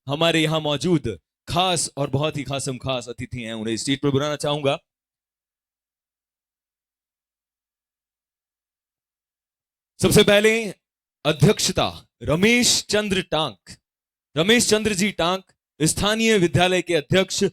हमारे यहाँ मौजूद खास और बहुत ही खास अतिथि हैं, उन्हें स्टेज पर बुलाना चाहूंगा। सबसे पहले अध्यक्षता रमेश चंद्र टांक, रमेश चंद्र जी टांक, स्थानीय विद्यालय के अध्यक्ष,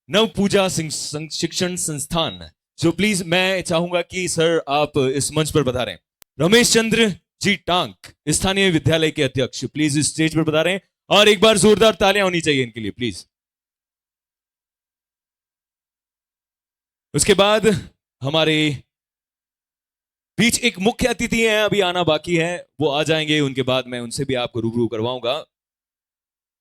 नवपूजा शिक्षण संस्थान। जो प्लीज मैं चाहूंगा कि सर आप इस मंच पर बता रहे हैं। रमेश चंद्र जी टांक, स्थानीय विद्यालय के अध्यक्ष, प्लीज इस स्टेज पर बता रहे हैं और एक बार जोरदार तालियां होनी चाहिए इनके लिए प्लीज। उसके बाद हमारे बीच एक मुख्य अतिथि हैं, अभी आना बाकी है, वो आ जाएंगे, उनके बाद मैं उनसे भी आपको रूबरू करवाऊंगा।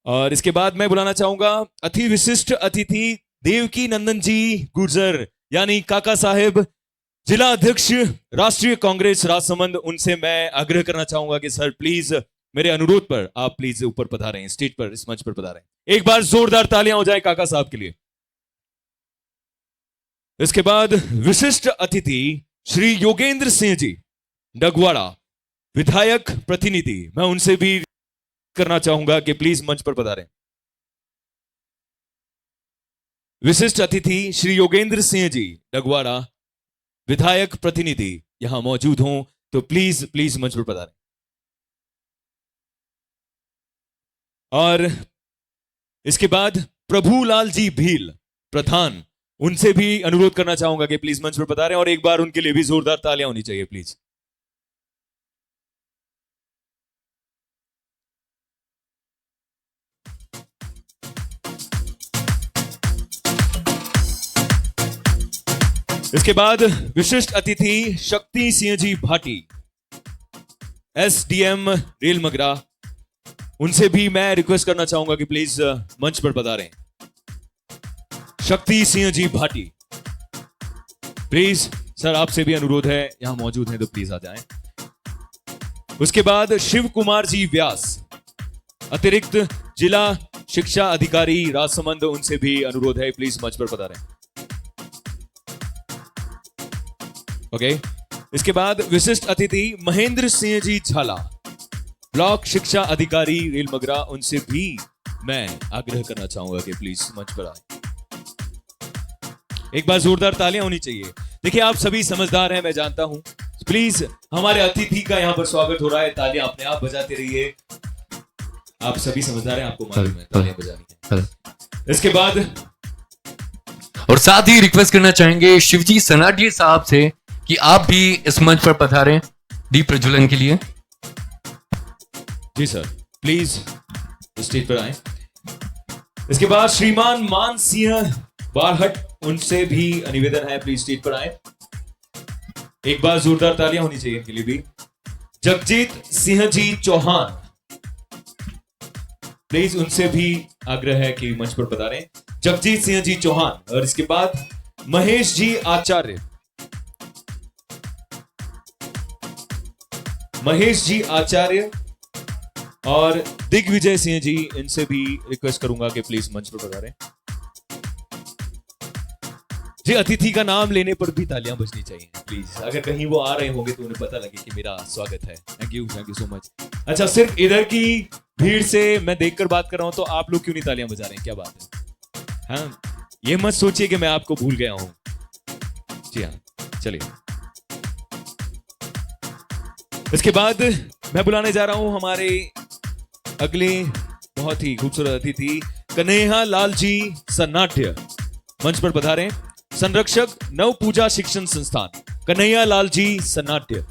और इसके बाद मैं बुलाना चाहूंगा अति विशिष्ट अतिथि देवकी नंदन जी गुर्जर, यानी काका साहेब, जिला अध्यक्ष राष्ट्रीय कांग्रेस राजसमंद। उनसे मैं आग्रह करना चाहूंगा कि सर प्लीज मेरे अनुरोध पर आप प्लीज ऊपर पधारें, स्टेज पर, इस मंच पर पधारें। एक बार जोरदार तालियां हो जाए काका साहब के लिए। इसके बाद विशिष्ट अतिथि श्री योगेंद्र सिंह जी डगवाड़ा, विधायक प्रतिनिधि, मैं उनसे भी करना चाहूंगा कि प्लीज मंच पर पधारें। विशिष्ट अतिथि श्री योगेंद्र सिंह जी डगवाड़ा, विधायक प्रतिनिधि, यहां मौजूद हों तो प्लीज प्लीज मंच पर पधारें। और इसके बाद प्रभुलाल जी भील प्रधान, उनसे भी अनुरोध करना चाहूंगा कि प्लीज मंच पर पधारें और एक बार उनके लिए भी जोरदार तालियां होनी चाहिए प्लीज। इसके बाद विशिष्ट अतिथि शक्ति सिंह जी भाटी, एसडीएम रेल मगरा, उनसे भी मैं रिक्वेस्ट करना चाहूंगा कि प्लीज मंच पर पधारें। शक्ति सिंह जी भाटी, प्लीज सर आपसे भी अनुरोध है, यहां मौजूद हैं तो प्लीज आ जाएं। उसके बाद शिव कुमार जी व्यास, अतिरिक्त जिला शिक्षा अधिकारी राजसमंद, उनसे भी अनुरोध है प्लीज मंच पर पधारें। ओके। इसके बाद विशिष्ट अतिथि महेंद्र सिंह जी झाला, ब्लॉक शिक्षा अधिकारी रेल मगरा, उनसे भी मैं आग्रह करना चाहूंगा कि प्लीज मंच पर आए। एक बार जोरदार तालियां होनी चाहिए। देखिए आप सभी समझदार हैं, मैं जानता हूं, प्लीज हमारे अतिथि का यहां पर स्वागत हो रहा है, तालियां अपने आप बजाते रहिए। आप सभी समझदार हैं, आपको मालूम है तालियां बजानी है। इसके बाद और साथ ही रिक्वेस्ट करना चाहेंगे शिवजी सनाडिया साहब से कि आप भी इस मंच पर पधारें दीप प्रज्वलन के लिए। जी सर, प्लीज स्टेज पर आए। इसके बाद श्रीमान मान सिंह बारहट, उनसे भी निवेदन है प्लीज स्टेज पर आए। एक बार जोरदार तालियां होनी चाहिए इनके लिए भी। जगजीत सिंह जी चौहान, प्लीज उनसे भी आग्रह है कि मंच पर पधारें, जगजीत सिंह जी चौहान। और इसके बाद महेश जी आचार्य, महेश जी आचार्य और दिग्विजय सिंह जी, इनसे भी रिक्वेस्ट करूंगा कि प्लीज मंच पर पधारें। जी अतिथि का नाम लेने पर भी तालियां बजनी चाहिए प्लीज, अगर कहीं वो आ रहे होंगे तो उन्हें पता लगे कि मेरा स्वागत है। Thank you so much. अच्छा, सिर्फ इधर की भीड़ से मैं देखकर बात कर रहा हूं तो आप लोग क्यों नहीं तालियां बजा रहे हैं, क्या बात है? हाँ, ये मत सोचिए कि मैं आपको भूल गया हूं। जी हाँ, चलिए। इसके बाद मैं बुलाने जा रहा हूं हमारे अगले बहुत ही खूबसूरत अतिथि कन्हैया लाल जी सन्नाट्य, मंच पर पधारें। संरक्षक नवपूजा शिक्षण संस्थान कन्हैया लाल जी सन्नाट्य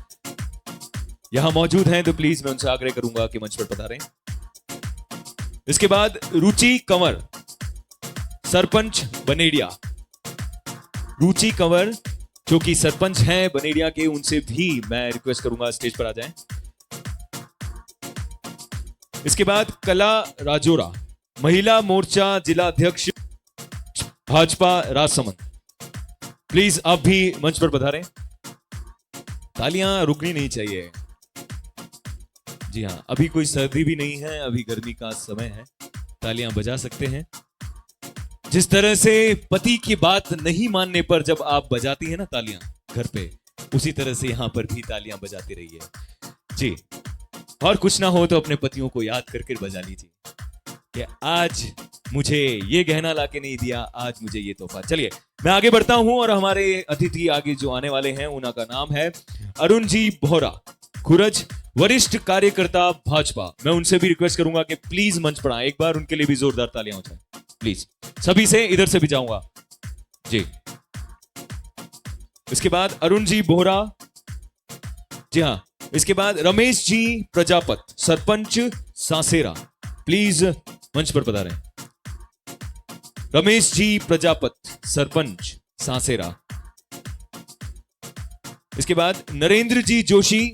यहां मौजूद हैं तो प्लीज मैं उनसे आग्रह करूंगा कि मंच पर पधारें। इसके बाद रुचि कंवर, सरपंच बनेड़िया, रुचि कंवर जो कि सरपंच हैं बनेड़िया के, उनसे भी मैं रिक्वेस्ट करूंगा स्टेज पर आ जाएं। इसके बाद कला राजोरा, महिला मोर्चा जिला अध्यक्ष भाजपा राजसमंद, प्लीज आप भी मंच पर पधारें। तालियां रुकनी नहीं चाहिए। जी हाँ, अभी कोई सर्दी भी नहीं है, अभी गर्मी का समय है, तालियां बजा सकते हैं। जिस तरह से पति की बात नहीं मानने पर जब आप बजाती हैं ना तालियां घर पे, उसी तरह से यहां पर भी तालियां बजाते रहिए जी। और कुछ ना हो तो अपने पतियों को याद करके बजा लीजिए। कि आज मुझे ये गहना लाके नहीं दिया, आज मुझे ये तोहफा। चलिए मैं आगे बढ़ता हूं और हमारे अतिथि आगे जो आने वाले हैं उनका नाम है अरुण जी बोहरा, खुरज, वरिष्ठ कार्यकर्ता भाजपा। मैं उनसे भी रिक्वेस्ट करूंगा कि प्लीज मंच पर आए, एक बार उनके लिए भी जोरदार तालियां हो जाए प्लीज। सभी से, इधर से भी जाऊंगा जी। इसके बाद अरुण जी बोहरा, जी हाँ। इसके बाद रमेश जी प्रजापत, सरपंच सासेरा, प्लीज मंच पर पधारें। रमेश जी प्रजापत, सरपंच सासेरा। इसके बाद नरेंद्र जी जोशी,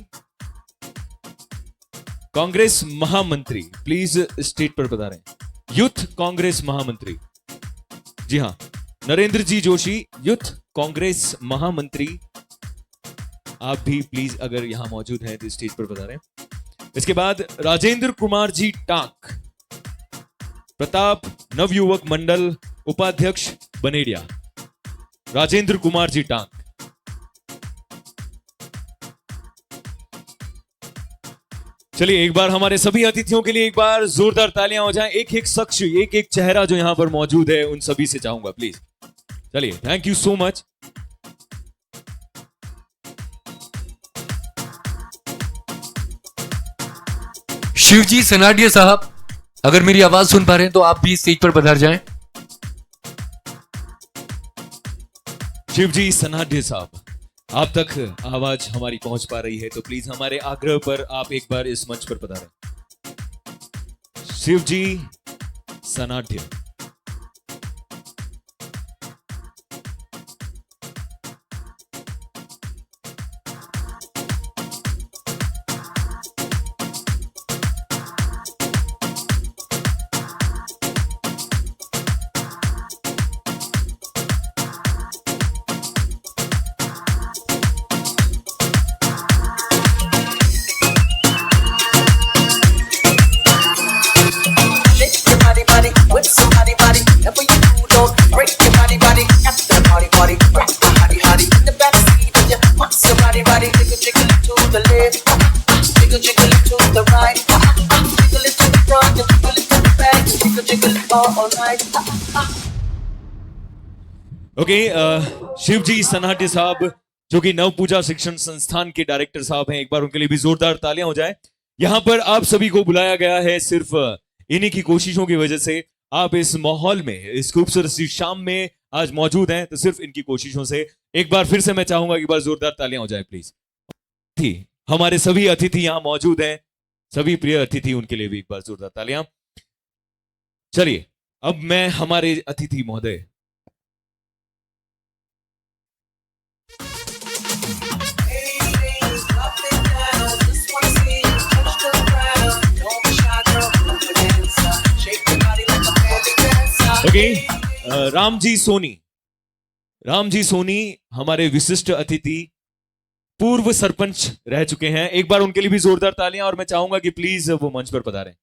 कांग्रेस महामंत्री, प्लीज स्टेज पर पधारें। यूथ कांग्रेस महामंत्री, जी हां, नरेंद्र जी जोशी, यूथ कांग्रेस महामंत्री। आप भी प्लीज अगर यहां मौजूद हैं तो स्टेज पर पधारें। इसके बाद राजेंद्र कुमार जी टाक, प्रताप नवयुवक मंडल, उपाध्यक्ष बनेडिया, राजेंद्र कुमार जी टाक। चलिए एक बार हमारे सभी अतिथियों के लिए एक बार जोरदार तालियां हो जाएं। एक एक शख्स, एक एक चेहरा जो यहां पर मौजूद है उन सभी से चाहूंगा प्लीज। चलिए, thank you so much. Shivji Sanadiya sahab, अगर मेरी आवाज सुन पा रहे हैं तो आप भी स्टेज पर पधार जाएं। शिवजी सनाडिया साहब, आप तक आवाज हमारी पहुंच पा रही है तो प्लीज हमारे आग्रह पर आप एक बार इस मंच पर पधारें। शिवजी सनाडिया। ओके, शिवजी सनाटे साहब जो कि नव पूजा शिक्षण संस्थान के डायरेक्टर साहब हैं, एक बार उनके लिए भी जोरदार तालियां हो जाए। यहां पर आप सभी को बुलाया गया है सिर्फ इन्हीं की कोशिशों की वजह से। आप इस माहौल में, इस खूबसूरत सी शाम में आज मौजूद हैं तो सिर्फ इनकी कोशिशों से। एक बार फिर से मैं चाहूंगा कि एक बार जोरदार तालियां हो जाए प्लीज। हमारे सभी अतिथि यहां मौजूद हैं, सभी प्रिय अतिथि, उनके लिए भी एक बार जोरदार तालियां। चलिए अब मैं हमारे अतिथि महोदय रामजी सोनी, रामजी सोनी हमारे विशिष्ट अतिथि, पूर्व सरपंच रह चुके हैं। एक बार उनके लिए भी जोरदार तालियां और मैं चाहूंगा कि प्लीज वो मंच पर पधारें।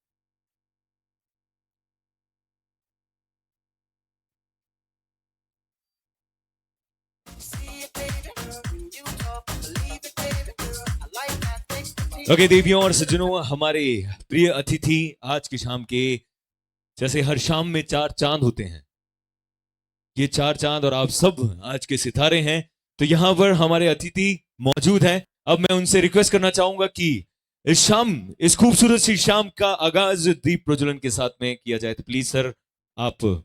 ओके देवियों और सज्जनों, हमारे प्रिय अतिथि आज की शाम के, जैसे हर शाम में 4 चांद होते हैं, ये 4 चांद और आप सब आज के सितारे हैं, तो यहां पर हमारे अतिथि मौजूद हैं। अब मैं उनसे रिक्वेस्ट करना चाहूंगा कि इस शाम, इस खूबसूरत सी शाम का आगाज दीप प्रज्वलन के साथ में किया जाए, तो प्लीज सर आप।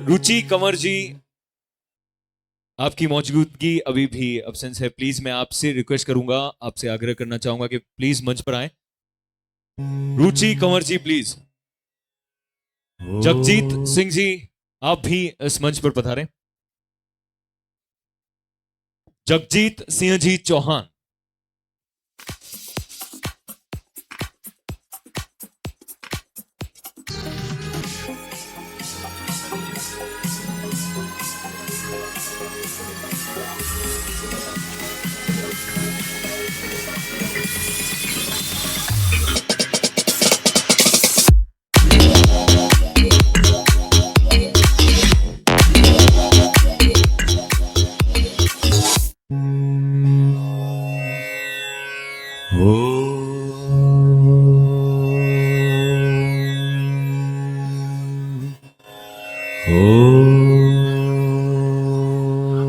रुचि कंवर जी, आपकी मौजूदगी अभी भी अब्सेंस है, प्लीज मैं आपसे रिक्वेस्ट करूंगा, आपसे आग्रह करना चाहूंगा कि प्लीज मंच पर आए। रुचि कंवर जी प्लीज। जगजीत सिंह जी, आप भी इस मंच पर पधारें। जगजीत सिंह जी चौहान।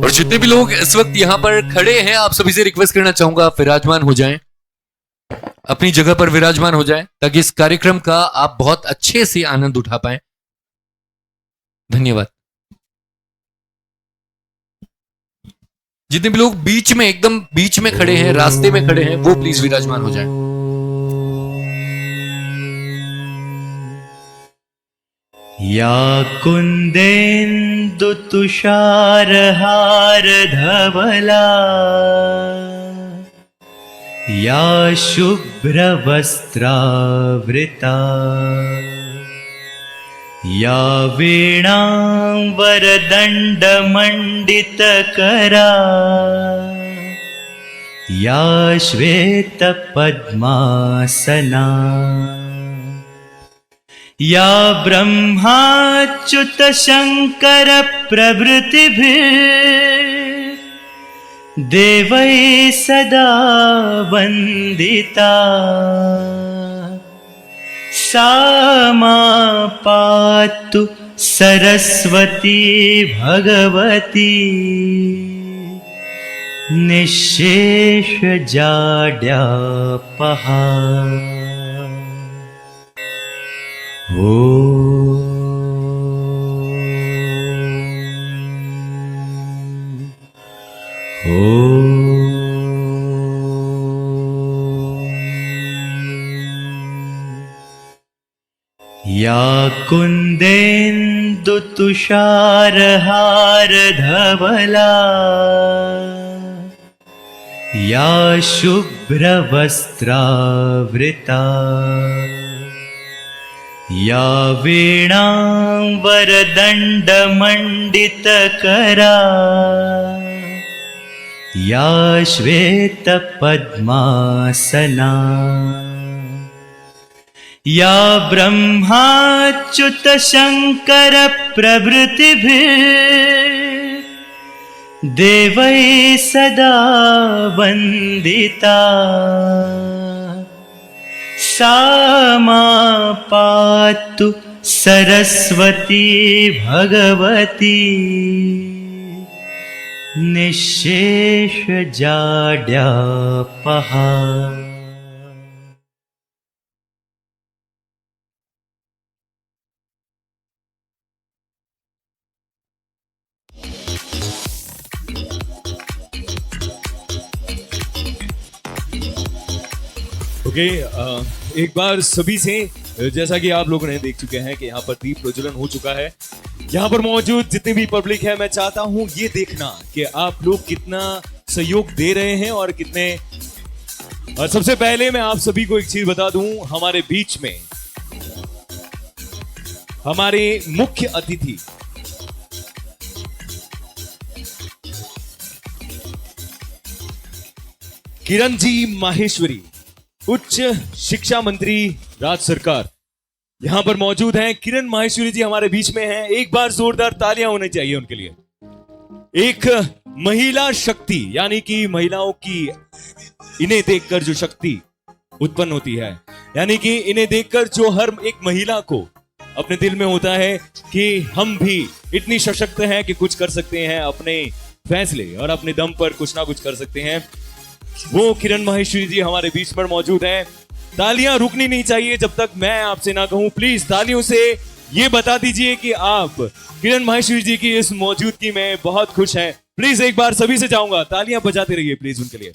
और जितने भी लोग इस वक्त यहां पर खड़े हैं, आप सभी से रिक्वेस्ट करना चाहूंगा आप विराजमान हो जाएं, अपनी जगह पर विराजमान हो जाएं, ताकि इस कार्यक्रम का आप बहुत अच्छे से आनंद उठा पाएं। धन्यवाद। जितने भी लोग बीच में, एकदम बीच में खड़े हैं, रास्ते में खड़े हैं, वो प्लीज विराजमान हो जाएं। या कुन्देन्दु तुषारहार धवला या शुभ्रवस्त्रावृता या वीणाम्बरदण्डमण्डितकरा या श्वेतपद्मासना या ब्रह्माच्युतशङ्करप्रभृतिभिर्देवैः सदा वन्दिता सा मा पातु सरस्वती भगवती निःशेषजाड्यापहा। या कुन्देन्दु तुषारहार धवला या शुभ्रवस्त्रावृता या वीणाम्बरदण्डमण्डितकरा या श्वेतपद्मासना या ब्रह्माच्युतशङ्करप्रभृतिभिर्देवैः सदा वन्दिता सा मा पातु सरस्वती भगवती निःशेषजाड्यापहा। ओके, एक बार सभी से, जैसा कि आप लोगों ने देख चुके हैं कि यहाँ पर दीप प्रज्वलन हो चुका है। यहाँ पर मौजूद जितनी भी पब्लिक है, मैं चाहता हूँ ये देखना कि आप लोग कितना सहयोग दे रहे हैं और कितने। और सबसे पहले मैं आप सभी को एक चीज बता दूं, हमारे बीच में हमारे मुख्य अतिथि किरण जी माहेश्वरी, उच्च शिक्षा मंत्री राज्य सरकार, यहां पर मौजूद हैं। किरण माहेश्वरी जी हमारे बीच में हैं। एक बार जोरदार तालियां होनी चाहिए उनके लिए। एक महिला शक्ति, यानी कि महिलाओं की इन्हें देखकर जो शक्ति उत्पन्न होती है, यानी कि इन्हें देखकर जो हर एक महिला को अपने दिल में होता है कि हम भी इतनी सशक्त हैं कि कुछ कर सकते हैं, अपने फैसले और अपने दम पर कुछ ना कुछ कर सकते हैं, वो किरण माहेश्वरी जी हमारे बीच पर मौजूद हैं। तालियां रुकनी नहीं चाहिए जब तक मैं आपसे ना कहूं। प्लीज तालियों से ये बता दीजिए कि आप किरण माहेश्वरी जी की इस मौजूदगी में बहुत खुश हैं। प्लीज एक बार सभी से चाहूंगा, तालियां बजाते रहिए प्लीज उनके लिए।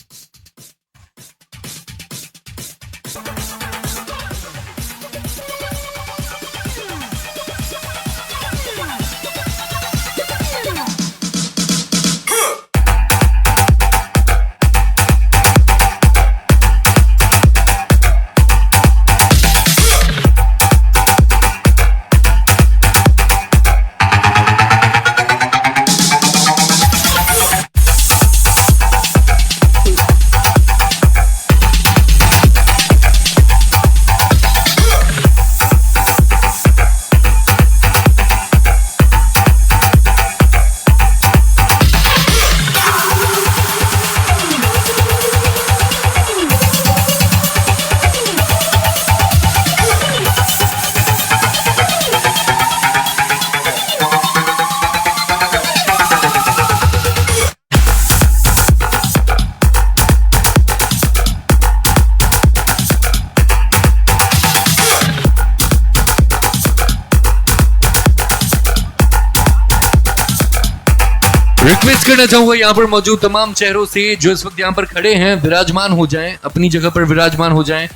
रिक्वेस्ट करना चाहूंगा यहाँ पर मौजूद तमाम चेहरों से जो इस वक्त यहाँ पर खड़े हैं विराजमान हो जाएं, अपनी जगह पर विराजमान हो जाएं।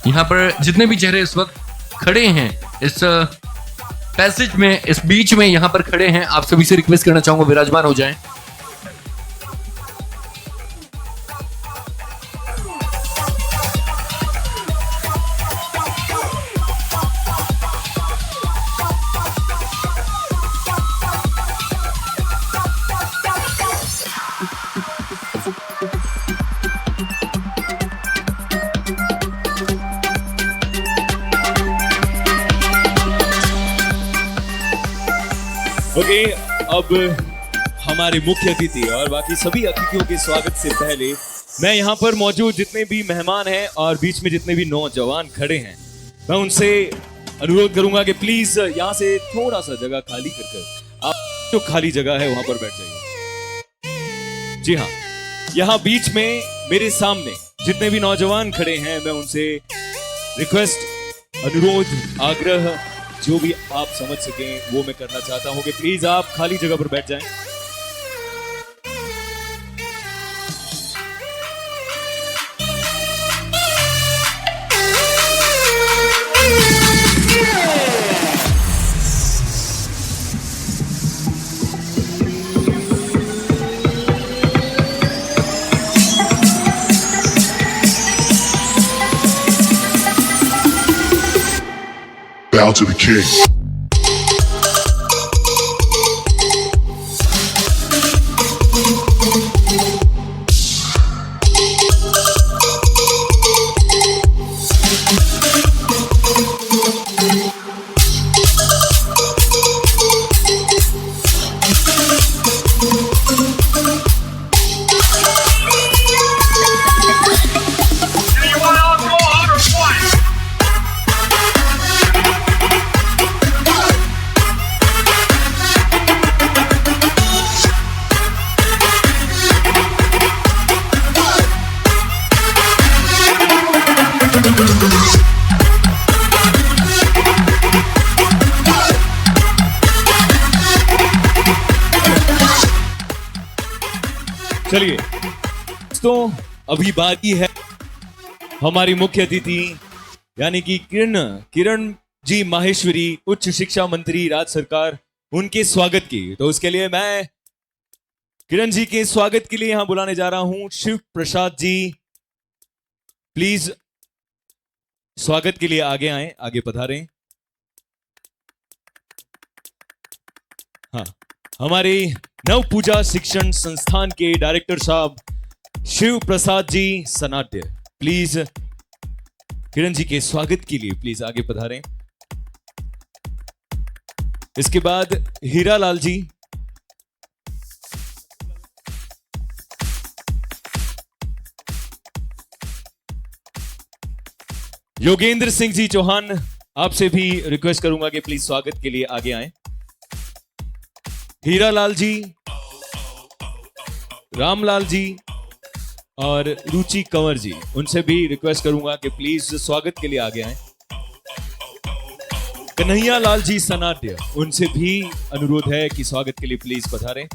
यहाँ पर जितने भी चेहरे इस वक्त खड़े हैं इस पैसेज में, इस बीच में यहाँ पर खड़े हैं, आप सभी से रिक्वेस्ट करना चाहूंगा विराजमान हो जाएं। ओके, अब हमारे मुख्य अतिथि और बाकी सभी अतिथियों के स्वागत से पहले मैं यहाँ पर मौजूद जितने भी मेहमान हैं और बीच में जितने भी नौजवान खड़े हैं, मैं उनसे अनुरोध करूंगा कि प्लीज यहाँ से थोड़ा सा जगह खाली कर आप जो खाली जगह है वहां पर बैठ जाइए। जी हाँ, यहाँ बीच में मेरे सामने जितने भी नौजवान खड़े हैं, मैं उनसे रिक्वेस्ट, अनुरोध, आग्रह जो भी आप समझ सकें वो मैं करना चाहता हूं कि प्लीज आप खाली जगह पर बैठ जाएं। Bow to the king. चलिए, तो अभी बाकी है हमारी मुख्य अतिथि यानी कि किरण जी माहेश्वरी, उच्च शिक्षा मंत्री राज्य सरकार, उनके स्वागत की। तो उसके लिए मैं किरण जी के स्वागत के लिए यहां बुलाने जा रहा हूं शिव प्रसाद जी। प्लीज स्वागत के लिए आगे आए, आगे पधारें। हाँ, हमारे नव पूजा शिक्षण संस्थान के डायरेक्टर साहब शिव प्रसाद जी सनाट्य, प्लीज किरण जी के स्वागत के लिए प्लीज आगे पधारें। इसके बाद हीरालाल जी, योगेंद्र सिंह जी चौहान, आपसे भी रिक्वेस्ट करूंगा कि प्लीज स्वागत के लिए आगे आएं। हीरालाल जी, रामलाल जी और रुचि कंवर जी, उनसे भी रिक्वेस्ट करूंगा कि प्लीज स्वागत के लिए आगे आएं। कन्हैया लाल जी सनाट्य, उनसे भी अनुरोध है कि स्वागत के लिए प्लीज पधारें।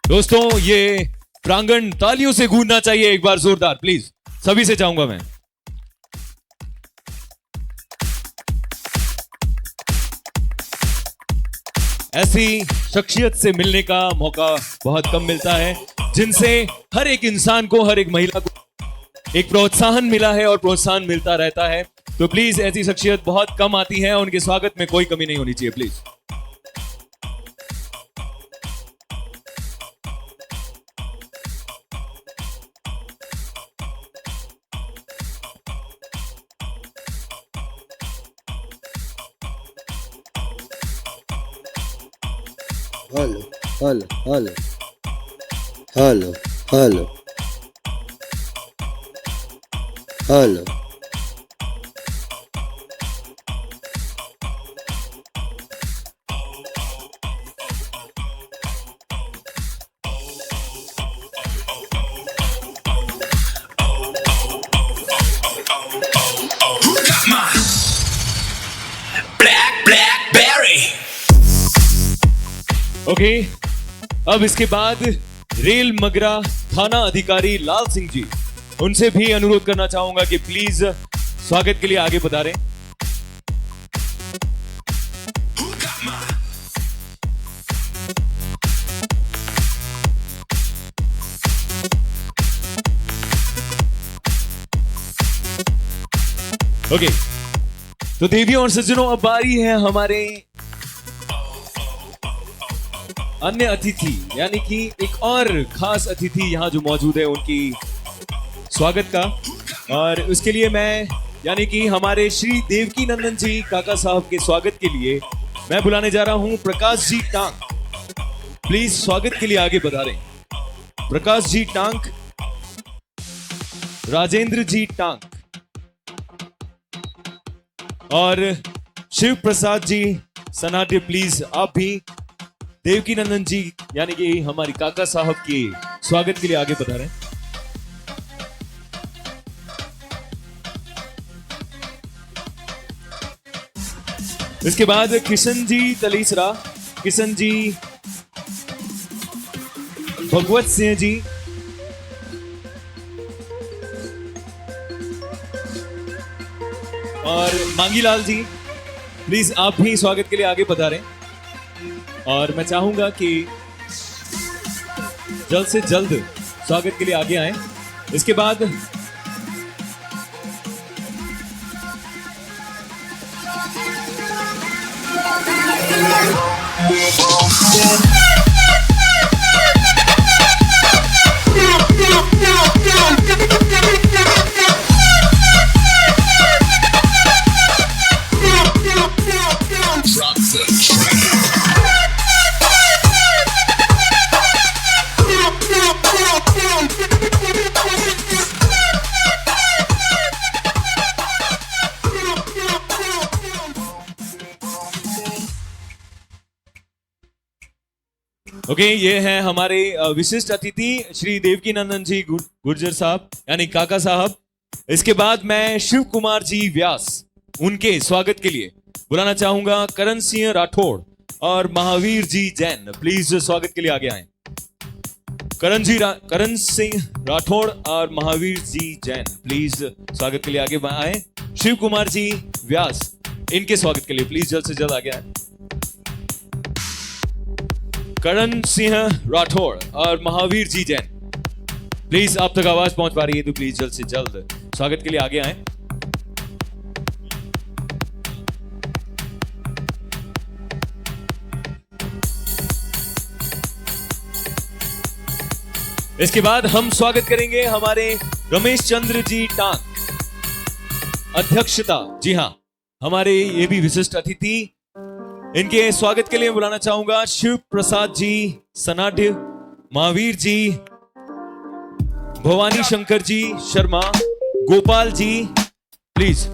दोस्तों, ये प्रांगण तालियों से गूंजना चाहिए एक बार जोरदार, प्लीज सभी से चाहूंगा मैं। ऐसी शख्सियत से मिलने का मौका बहुत कम मिलता है, जिनसे हर एक इंसान को, हर एक महिला को एक प्रोत्साहन मिला है और प्रोत्साहन मिलता रहता है। तो प्लीज ऐसी शख्सियत बहुत कम आती है, उनके स्वागत में कोई कमी नहीं होनी चाहिए please. Hello hello hello hello hello hello Blackberry. Okay, अब इसके बाद रेल मगरा थाना अधिकारी लाल सिंह जी, उनसे भी अनुरोध करना चाहूंगा कि प्लीज स्वागत के लिए आगे पधारें। ओके, तो देवियों और सज्जनों, अब बारी है हमारे अन्य अतिथि, यानी कि एक और खास अतिथि यहां जो मौजूद है उनकी स्वागत का। और उसके लिए मैं, यानी कि हमारे श्री देवकी नंदन जी काका साहब के स्वागत के लिए मैं बुलाने जा रहा हूं प्रकाश जी टांक। प्लीज स्वागत के लिए आगे पधारें। प्रकाश जी टांक, राजेंद्र जी टांक और शिव प्रसाद जी सनाटे, प्लीज आप भी देवकी नंदन जी यानी कि हमारी काका साहब के स्वागत के लिए आगे पधारें। इसके बाद किशन जी तलीसरा, किशन जी भगवत सिंह जी, और मांगीलाल जी, प्लीज आप भी स्वागत के लिए आगे पधारें। और मैं चाहूंगा कि जल्द से जल्द स्वागत के लिए आगे आए। इसके बाद ओके, ये है हमारे विशिष्ट अतिथि श्री देवकी नंदन जी गुर्जर साहब यानी काका साहब। इसके बाद मैं शिव कुमार जी व्यास, उनके स्वागत के लिए बुलाना चाहूंगा करण सिंह राठौड़ और महावीर जी जैन। प्लीज स्वागत के लिए आगे आए। करण सिंह राठौड़ और महावीर जी जैन, प्लीज स्वागत के लिए आगे आए। शिव कुमार जी व्यास, इनके स्वागत के लिए प्लीज जल्द से जल्द आगे आए। करण सिंह राठौड़ और महावीर जी जैन, प्लीज आप तक आवाज पहुंच पा रही है तो प्लीज जल्द से जल्द स्वागत के लिए आगे आए। इसके बाद हम स्वागत करेंगे हमारे रमेश चंद्र जी टांक, अध्यक्षता, जी हां, हमारे ये भी विशिष्ट अतिथि। इनके स्वागत के लिए बुलाना चाहूंगा शिव प्रसाद जी सनाढ़, महावीर जी, भवानी शंकर जी शर्मा, गोपाल जी, प्लीज।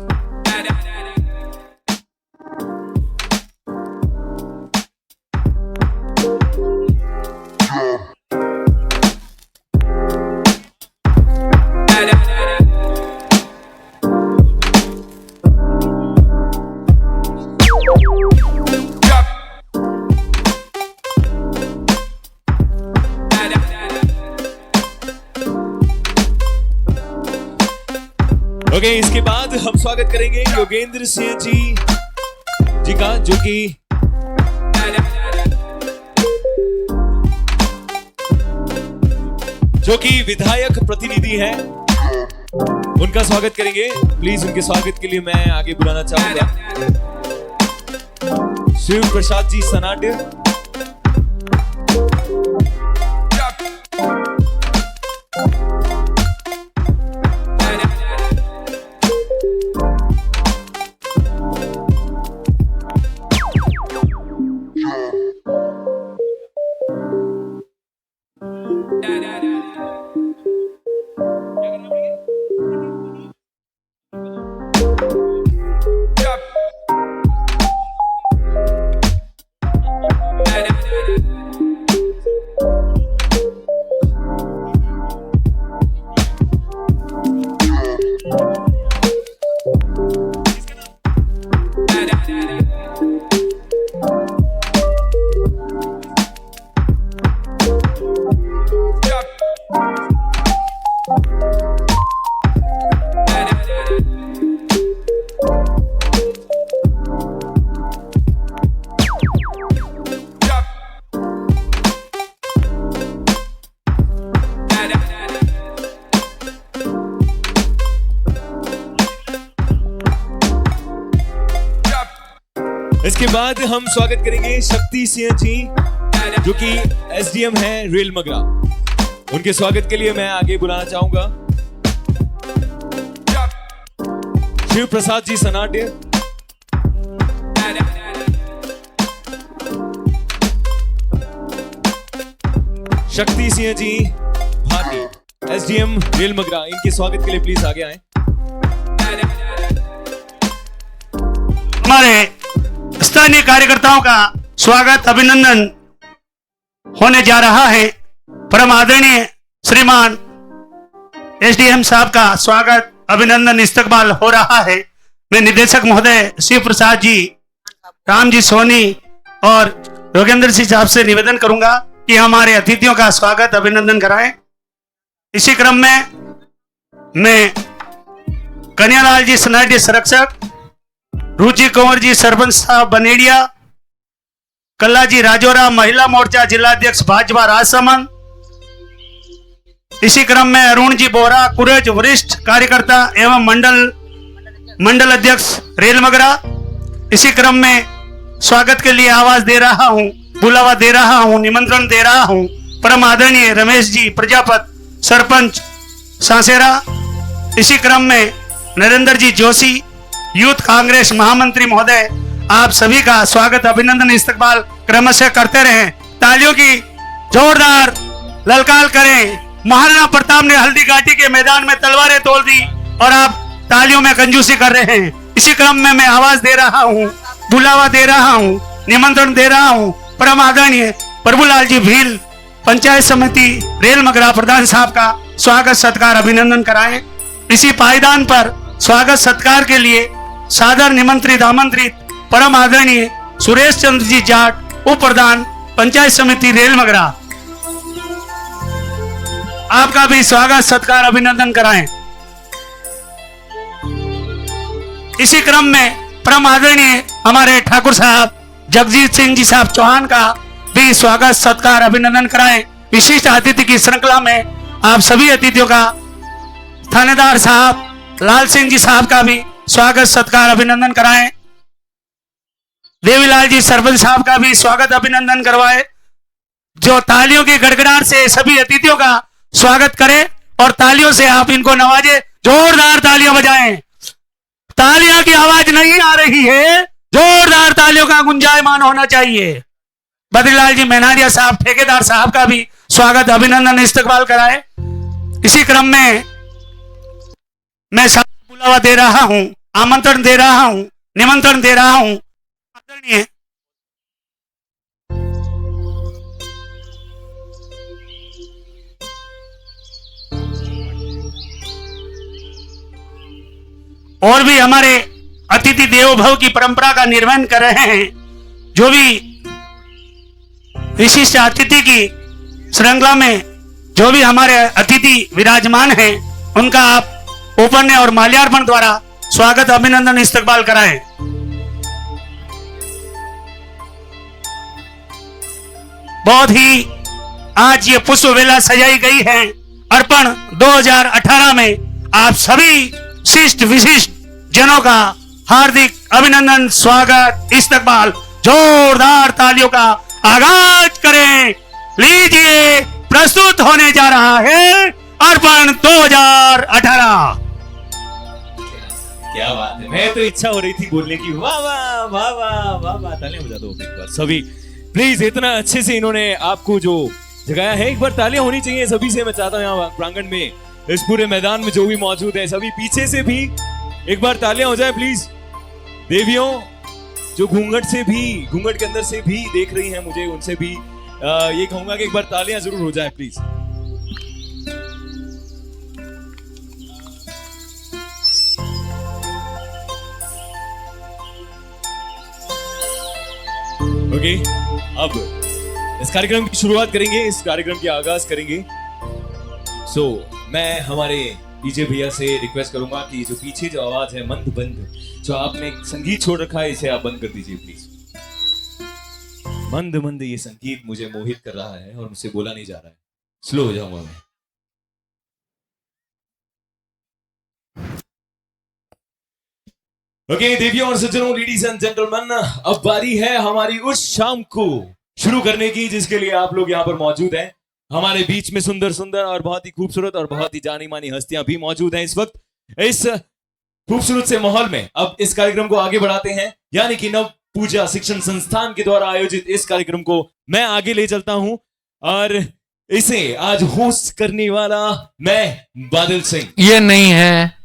ओके, इसके बाद हम स्वागत करेंगे योगेंद्र सिंह जी का, जो कि विधायक प्रतिनिधि हैं। उनका स्वागत करेंगे। प्लीज उनके स्वागत के लिए मैं आगे बुलाना चाहूंगा शिव प्रसाद जी सनाढ़। इसके बाद हम स्वागत करेंगे शक्ति सिंह जी जो कि एसडीएम है रेल मगरा। उनके स्वागत के लिए मैं आगे बुलाना चाहूंगा शिव प्रसाद जी सनाट्य, शक्ति सिंह जी भाटी, एसडीएम रेल मगरा। इनके स्वागत के लिए प्लीज आगे आए। हमारे स्थानीय कार्यकर्ताओं का स्वागत अभिनंदन होने जा रहा है। परम आदरणीय श्रीमान एसडीएम साहब का स्वागत अभिनंदन इस्तकबाल हो रहा है। मैं निदेशक महोदय शिव प्रसाद जी, राम जी सोनी और योगेंद्र सिंह साहब से निवेदन करूंगा कि हमारे अतिथियों का स्वागत अभिनंदन कराएं। इसी क्रम में मैं कन्यालाल जी सनाट्य संरक्षक, रुचि कंवर जी सरपंच साहब बनेड़िया, कल्ला जी राजौरा महिला मोर्चा जिलाध्यक्ष भाजपा राजसमंद, इसी क्रम में अरुण जी बोरा कुरज वरिष्ठ कार्यकर्ता एवं मंडल अध्यक्ष रेल मगरा। इसी क्रम में स्वागत के लिए आवाज दे रहा हूं, बुलावा दे रहा हूं, निमंत्रण दे रहा हूं परम आदरणीय रमेश जी प्रजापत सरपंच सांसेरा। इसी क्रम में नरेंद्र जी जोशी यूथ कांग्रेस महामंत्री महोदय, आप सभी का स्वागत अभिनंदन इस्तकबाल क्रमशः करते रहें। तालियों की जोरदार ललकार करें। महाराणा प्रताप ने हल्दी घाटी के मैदान में तलवारें तोड़ दी और आप तालियों में कंजूसी कर रहे हैं। इसी क्रम में मैं आवाज दे रहा हूं, बुलावा दे रहा हूं, निमंत्रण दे रहा हूं परम आदरणीय प्रभुलाल जी भील पंचायत समिति रेल मगरा प्रधान साहब का स्वागत सत्कार अभिनंदन कराएं। इसी पायदान पर स्वागत सत्कार के लिए सादर निमंत्रित आमंत्रित परम आदरणीय सुरेश चंद्र जी जाट उप प्रधान पंचायत समिति रेल मगरा, आपका भी स्वागत सत्कार अभिनंदन कराएं। इसी क्रम में परम आदरणीय हमारे ठाकुर साहब जगजीत सिंह जी साहब चौहान का भी स्वागत सत्कार अभिनंदन कराएं। विशिष्ट अतिथि की श्रृंखला में आप सभी अतिथियों का थानेदार साहब लाल सिंह जी साहब का भी स्वागत सत्कार अभिनंदन कराएं। देवीलाल जी सरपंच साहब का भी स्वागत अभिनंदन करवाए, जो तालियों की गड़गड़ाहट से सभी अतिथियों का स्वागत करें और तालियों से आप इनको नवाजे। जोरदार तालियां बजाएं। तालियां की आवाज नहीं आ रही है, जोरदार तालियों का गुंजायमान होना चाहिए। बद्रीलाल जी मेनारिया साहब ठेकेदार साहब का भी स्वागत अभिनंदन इस्तकबाल कराए। इसी क्रम में मैं बुलावा दे रहा हूं, आमंत्रण दे रहा हूं, निमंत्रण दे रहा हूं आदरणीय और भी हमारे अतिथि देवो भव की परंपरा का निर्वहन कर रहे हैं। जो भी विशिष्ट अतिथि की श्रृंखला में जो भी हमारे अतिथि विराजमान हैं, उनका आप उपन्यास और माल्यार्पण द्वारा स्वागत अभिनंदन इस्तकबाल कराएं। बहुत ही आज ये पुष्प वेला सजाई गई है। अर्पण 2018 में आप सभी शिष्ट विशिष्ट जनों का हार्दिक अभिनंदन स्वागत इस्तकबाल। जोरदार तालियों का आगाज करें। लीजिए, प्रस्तुत होने जा रहा है अर्पण 2018। क्या बात है, मैं तो इच्छा हो रही थी बोलने की। वाह वाह वाह वाह वाह वाह, तालियां बजा दो एक बार सभी प्लीज। इतना अच्छे से इन्होंने आपको जो जगाया है, एक बार तालियां होनी चाहिए सभी से। मैं चाहता हूं यहाँ प्रांगण में, इस पूरे मैदान में जो भी मौजूद है, सभी पीछे से भी एक बार तालियां हो जाए प्लीज। देवियों जो घूंघट से भी, घूंघट के अंदर से भी देख रही हैं मुझे, उनसे भी ये कहूंगा कि एक बार तालियां जरूर हो जाए प्लीज। ओके, अब इस कार्यक्रम की शुरुआत करेंगे, इस कार्यक्रम की आगाज करेंगे। मैं हमारे डीजे भैया से रिक्वेस्ट करूंगा कि जो पीछे जो आवाज है मंद बंद, जो आपने संगीत छोड़ रखा है, इसे आप बंद कर दीजिए प्लीज। मंद मंद ये संगीत मुझे मोहित कर रहा है और मुझसे बोला नहीं जा रहा है। स्लो हो जाऊंगा मैं। ओके देवियों और सज्जनों, लेडीज एंड जेंटलमैन, अब बारी है हमारी उस शाम को शुरू करने की जिसके लिए आप लोग यहाँ पर मौजूद हैं। हमारे बीच में सुंदर सुंदर और बहुत ही खूबसूरत और बहुत ही जानी मानी हस्तियां भी मौजूद हैं इस वक्त। इस खूबसूरत से माहौल में अब इस कार्यक्रम को आगे बढ़ाते हैं, यानी कि नव पूजा शिक्षण संस्थान के द्वारा आयोजित इस कार्यक्रम को मैं आगे ले चलता हूं और इसे आज होस्ट करने वाला मैं बादल सिंह। ये नहीं है,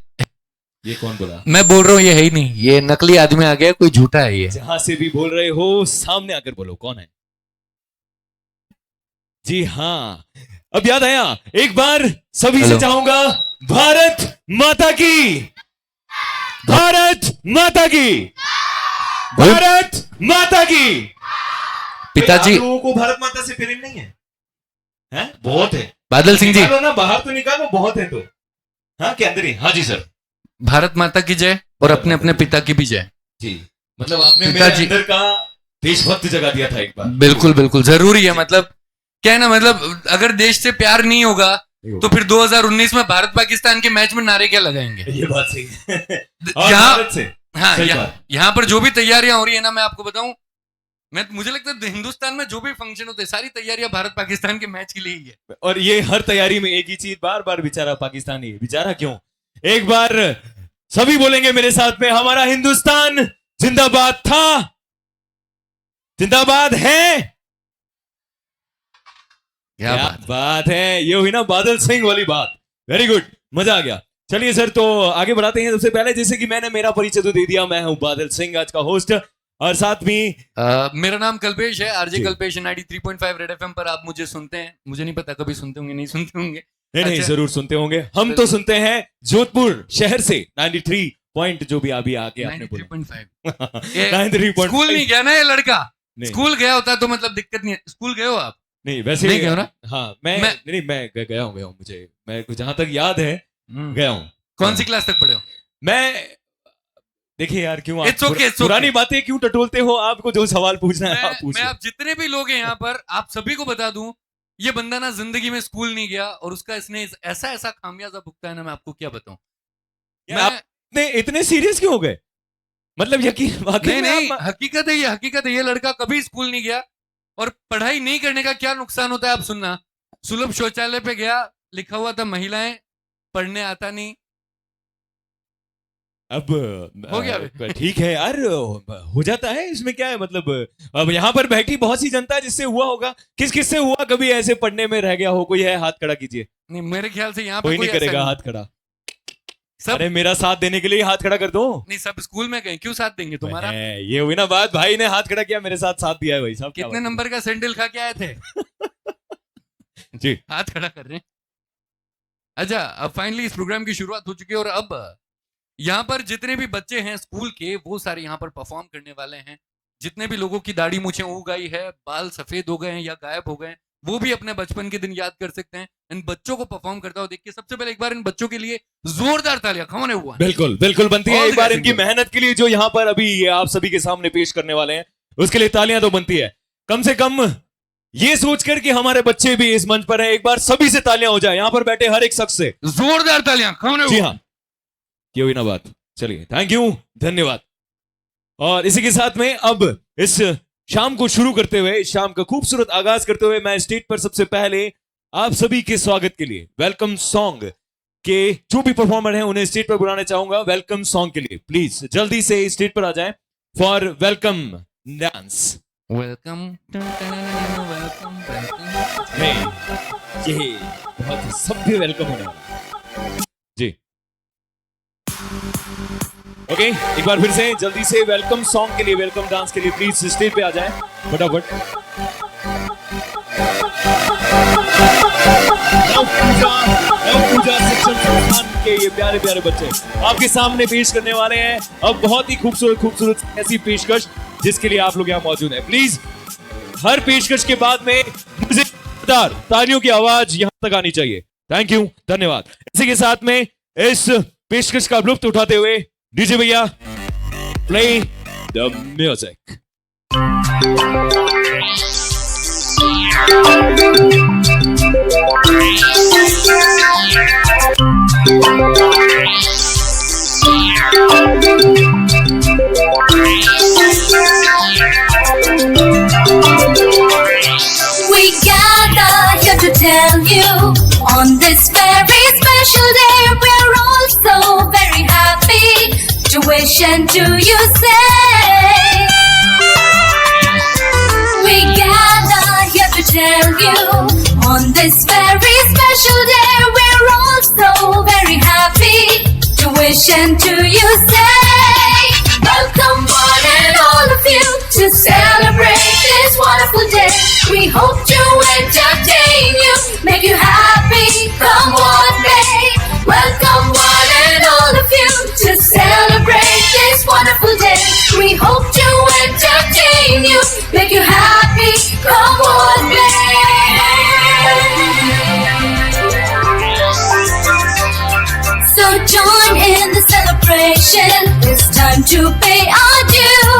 ये कौन बोला? मैं बोल रहा हूँ ये है ही नहीं, ये नकली आदमी आ गया, कोई झूठा है ये। जहां से भी बोल रहे हो सामने आकर बोलो कौन है। जी हाँ, अब याद आया, एक बार सभी से हेलो। चाहूंगा भारत माता की, भारत माता की, भारत माता की। पिताजी। आप लोगों को भारत माता से प्रेम नहीं है? हैं? बहुत है। बादल सिंह जी, निकालो ना बाहर, तो निकालो, बहुत है तो। हाँ के अंदर ही। हाँ जी सर भारत माता की जय और अपने अपने पिता की भी जय। जी। मतलब आपने मेरे पिताजी। अंदर का देशभक्त जगा दिया था एक बार। बिल्कुल बिल्कुल जरूरी है। मतलब क्या है ना, मतलब अगर देश से प्यार नहीं होगा तो फिर 2019 में भारत पाकिस्तान के मैच में नारे क्या लगाएंगे? ये बात सही है। और यहाँ भारत से हाँ, सही बात। यहाँ पर जो भी तैयारियां हो रही है ना, मैं आपको बताऊं, मुझे लगता है हिंदुस्तान में जो भी फंक्शन होते हैं सारी तैयारियां भारत पाकिस्तान के मैच के लिए ही है। और ये हर तैयारी में एक ही चीज बार बार बेचारा पाकिस्तानी, बेचारा क्यों? एक बार सभी बोलेंगे मेरे साथ में, हमारा हिंदुस्तान जिंदाबाद था, जिंदाबाद है। क्या क्या बात। बात है, ये हुई ना बादल सिंह वाली बात। वेरी गुड, मजा आ गया। चलिए सर, तो आगे बढ़ाते हैं। सबसे पहले जैसे कि मैंने मेरा परिचय तो दे दिया, मैं हूं बादल सिंह आज का होस्ट, और साथ में मेरा नाम कल्पेश है, आरजे जी। कल्पेश 93.5 रेड एफएम पर आप मुझे सुनते हैं। मुझे नहीं पता कभी सुनते होंगे नहीं सुनते होंगे। नहीं अच्छा। जरूर सुनते होंगे। हम तो सुनते हैं जोधपुर शहर से 93 पॉइंट, जो भी अभी आके आपने बोला 93.5 ये 93.5। स्कूल नहीं गया ना ये लड़का? नहीं। स्कूल गया होता तो मतलब दिक्कत नहीं है। स्कूल गए हो आप? नहीं वैसे नहीं गए हो ना? हाँ मैं नहीं, मैं गया हूँ मुझे, मैं जहां तक याद है गया हूँ। कौन सी क्लास तक पढ़े हो? मैं देखिए यार, क्यों आप It's okay, it's okay. पुरानी बातें क्यों टटोलते हो? आपको जो सवाल पूछना है आप मैं पूछिए। आप जितने भी लोग हैं यहाँ पर, आप सभी को बता दूं, ये बंदा ना जिंदगी में स्कूल नहीं गया और उसका इसने ऐसा ऐसा खामियाजा भुगता है ना, मैं आपको क्या बताऊं। यार, आप इतने सीरियस क्यों हो गए? मतलब यकीन वाकई नहीं में नहीं, आप- हकीकत है ये, हकीकत है। ये लड़का कभी स्कूल नहीं गया और पढ़ाई नहीं करने का क्या नुकसान होता है आप सुनना। सुलभ शौचालय पे गया, लिखा हुआ था महिलाएं, पढ़ने आता नहीं। अब हो गया। ठीक है यार, हो जाता है, इसमें क्या है? मतलब अब यहाँ पर बैठी बहुत सी जनता है जिससे हुआ होगा। किस किस से हुआ कभी ऐसे पढ़ने में रह गया हो? कोई है? हाथ खड़ा कीजिए। नहीं, मेरे ख्याल से यहाँ पे कोई नहीं ऐसा करेगा नहीं। हाथ खड़ा। सब अरे मेरा साथ देने के लिए हाथ खड़ा कर दो। नहीं, सब स्कूल में गए, क्यों साथ देंगे तुम्हारा? ये हुई ना बात, भाई ने हाथ खड़ा किया, मेरे साथ दिया है भाई साहब। क्या कितने बात नंबर का सैंडल खा के आए थे? है? जी हाथ खड़ा कर रहे हैं। अच्छा, अब फाइनली इस प्रोग्राम की शुरुआत हो चुकी है और अब यहाँ पर जितने भी बच्चे हैं स्कूल के, वो सारे यहाँ पर परफॉर्म करने वाले हैं। जितने भी लोगों की दाढ़ी मूछें उग गई है, बाल सफेद हो गए हैं या गायब हो गए हैं, वो भी अपने बचपन के दिन याद कर सकते हैं इन बच्चों को परफॉर्म करता हुआ देख के। सबसे पहले एक बार इन बच्चों के लिए जोरदार तालियां कौन है हुआ। बिल्कुल बिल्कुल बनती है All एक the बार best इनकी in you. मेहनत के लिए, जो यहाँ पर अभी ये आप सभी के सामने पेश करने वाले हैं, उसके लिए तालियां तो बनती है। कम से कम ये सोचकर कि हमारे बच्चे भी इस मंच पर हैं, एक बार सभी से तालियां हो जाए, यहाँ पर बैठे हर एक शख्स से। जोरदार तालियां कौन है जी हुआ। हाँ, ये हुई ना बात। चलिए, थैंक यू, धन्यवाद। और इसी के साथ में अब इस शाम को शुरू करते हुए, इस शाम का खूबसूरत आगाज करते हुए, मैं स्टेज पर सबसे पहले आप सभी के स्वागत के लिए वेलकम सॉन्ग के जो भी परफॉर्मर हैं उन्हें स्टेज पर बुलाना चाहूंगा। वेलकम सॉन्ग के लिए प्लीज जल्दी से स्टेज पर आ जाएं for welcome dance. Welcome welcome. ये बहुत सभ्य वेलकम होने वाला जी। ओके, एक बार फिर से जल्दी से वेलकम सॉन्ग के लिए, वेलकम डांस के लिए प्लीज स्टेज पे आ जाएं फटाफट। नव पूजा शिक्षण संस्थान के ये प्यारे प्यारे बच्चे आपके सामने पेश करने वाले हैं अब बहुत ही खूबसूरत खूबसूरत ऐसी पेशकश जिसके लिए आप लोग यहाँ मौजूद हैं। प्लीज हर पेशकश के बाद में मुझे तालियों की आवाज यहाँ तक आनी चाहिए। थैंक यू, धन्यवाद। इसी के साथ में इस पेशकश का लुत्फ उठाते हुए डीजे भैया play the music. tell you, on this very special day, we're all so very happy to wish and to you say. We gather here to tell you, on this very special day, we're all so very happy to wish and to you say. Welcome one and all of you to celebrate this wonderful day. We hope to entertain you, make you happy, come what may. Welcome one and all of you to celebrate this wonderful day. We hope to entertain you, make you happy, come what may. So join in the celebration, it's time to pay our due.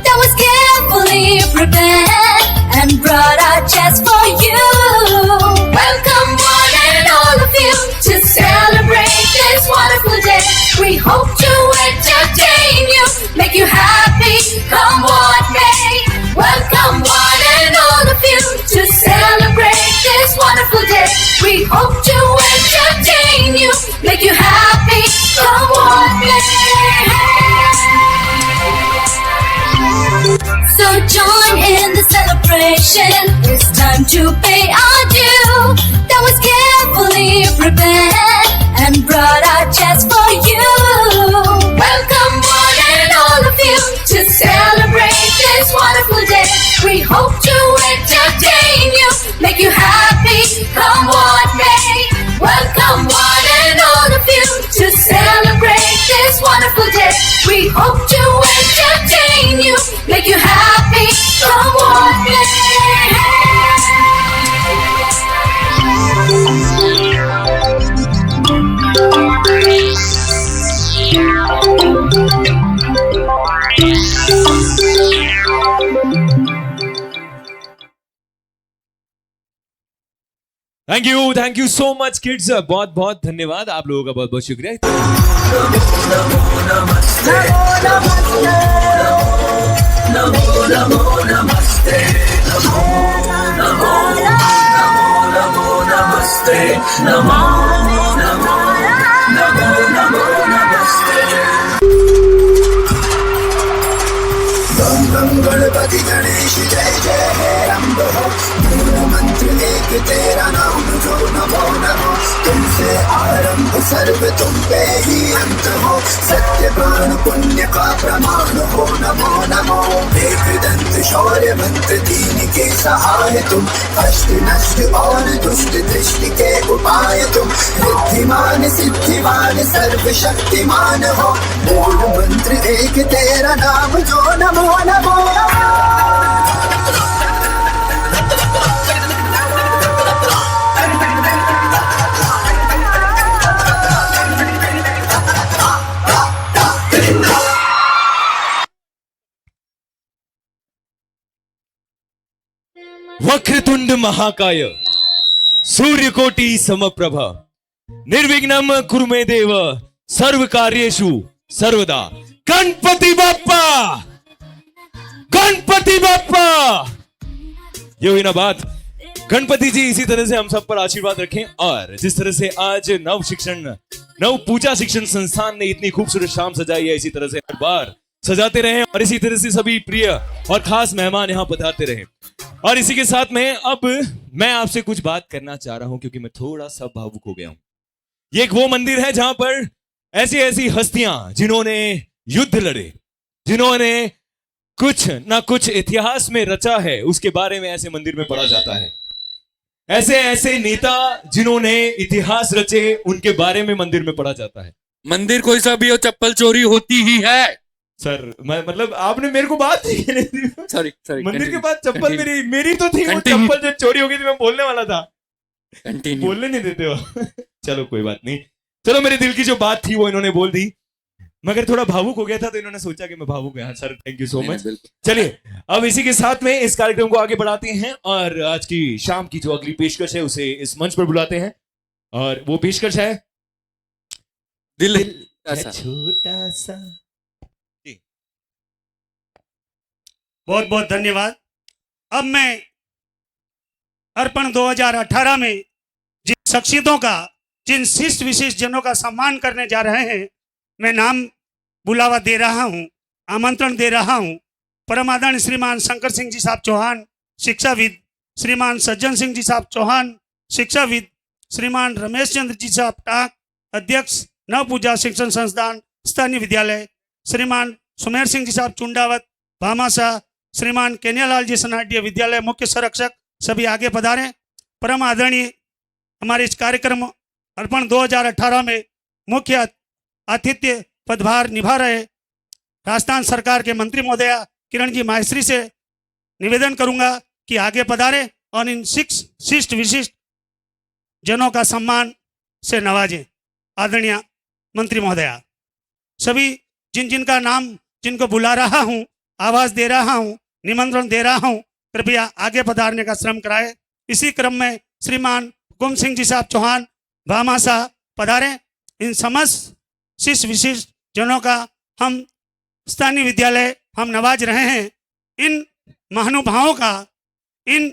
That was carefully prepared and brought out just for you. Welcome one and all of you to celebrate this wonderful day. We hope to entertain you, make you happy, come what may. Welcome one and all of you to celebrate this wonderful day. We hope to entertain you, make you happy, come what may. So join in the celebration, it's time to pay our due. That was carefully prepared and brought out just for you. Welcome one and all of you to celebrate this wonderful day. We hope to entertain you, make you happy, come what may. Welcome one and all of you to celebrate this wonderful day. We hope to entertain you, make you happy, come what may. Thank you so much kids, बहुत बहुत धन्यवाद, आप लोगों का बहुत बहुत शुक्रिया। गणपति गणेश जय जय हे अम्ब हो, मूल मंत्र एक तेरा नाम जो नमो नमो। तुमसे आरंभ सर्व तुम पे ही अंत हो, सत्य प्राण पुण्य का प्रमाण हो नमो नमो। एक दंत शौर्य मंत्र दीन के सहाय तुम, अष्ट नष्ट और दुष्ट दृष्टि के उपाय तुम। बुद्धिमान सिद्धिमान सर्व शक्तिमान हो, मूल मंत्र एक तेरा नाम जो नमो नमो। वक्रतुंड महाकाय सूर्यकोटि समप्रभ निर्विघ्नं कुरु मे देव सर्व कार्येषु सर्वदा। गणपति बाप्पा, गणपति बाप्पा। ये हुई ना बात। गणपति जी इसी तरह से हम सब पर आशीर्वाद रखें, और जिस तरह से आज नव पूजा शिक्षण संस्थान ने इतनी खूबसूरत शाम सजाई है, इसी तरह से हर बार सजाते रहें, और इसी तरह से सभी प्रिय और खास मेहमान यहाँ पधारते रहें। और इसी के साथ में अब मैं आपसे कुछ बात करना चाह रहा हूं, क्योंकि मैं थोड़ा सा भावुक हो गया हूं। ये एक वो मंदिर है जहां पर ऐसी ऐसी हस्तियां जिन्होंने युद्ध लड़े, जिन्होंने कुछ ना कुछ इतिहास में रचा है, उसके बारे में ऐसे मंदिर में पढ़ा जाता है। ऐसे ऐसे नेता जिन्होंने इतिहास रचे, उनके बारे में मंदिर में पढ़ा जाता है। मंदिर कोई सा भी हो, चप्पल चोरी होती ही है। सर मतलब आपने मेरे को बात सॉरी मंदिर के बाद चप्पल मेरी तो थी, वो चप्पल जो चोरी हो गई थी, मैं बोलने वाला था, बोलने नहीं देते हो। चलो कोई बात नहीं, चलो मेरे दिल की जो बात थी वो इन्होंने बोल दी, मगर थोड़ा भावुक हो गया था तो इन्होंने सोचा कि मैं भावुक हूं। Sir thank you so much. चलिए अब इसी के साथ में इस कार्यक्रम को आगे बढ़ाते हैं, और आज की शाम की जो अगली पेशकश है उसे इस मंच पर बुलाते हैं, और वो पेशकश है दिल छोटा सा। बहुत बहुत धन्यवाद। अब मैं अर्पण 2018 में शख्सियतों का, जिन शिष्ट विशिष्ट जनों का सम्मान करने जा रहे हैं, मैं नाम बुलावा दे रहा हूं, आमंत्रण दे रहा हूं। परम आदरणीय श्रीमान शंकर सिंह जी साहब चौहान, शिक्षाविद, श्रीमान सज्जन सिंह जी साहब चौहान, शिक्षाविद, श्रीमान रमेश चंद्र जी साहब टाक, अध्यक्ष नव पूजा शिक्षण संस्थान स्थानीय विद्यालय, श्रीमान सुमेर सिंह जी साहब चुंडावत भामाशाह, श्रीमान केनियालाल जी सनाडिया विद्यालय मुख्य संरक्षक, सभी आगे पधारें। परम आदरणीय हमारे इस कार्यक्रम अर्पण 2018 में मुख्य आतिथ्य पदभार निभा रहे राजस्थान सरकार के मंत्री महोदया किरण जी माहेश्वरी से निवेदन करूंगा कि आगे पधारे और इन शिष्ट विशिष्ट जनों का सम्मान से नवाजें। आदरणीय मंत्री महोदया, सभी जिन जिनका नाम जिनको बुला रहा हूं, आवाज दे रहा हूं, निमंत्रण दे रहा हूं, कृपया आगे पधारने का श्रम कराए। इसी क्रम में श्रीमान हुकुम सिंह जी साहब चौहान भामाशाह पधारें। इन समस्त शिष्ट विशिष्ट जनों का हम स्थानीय विद्यालय हम नवाज रहे हैं। इन महानुभावों का, इन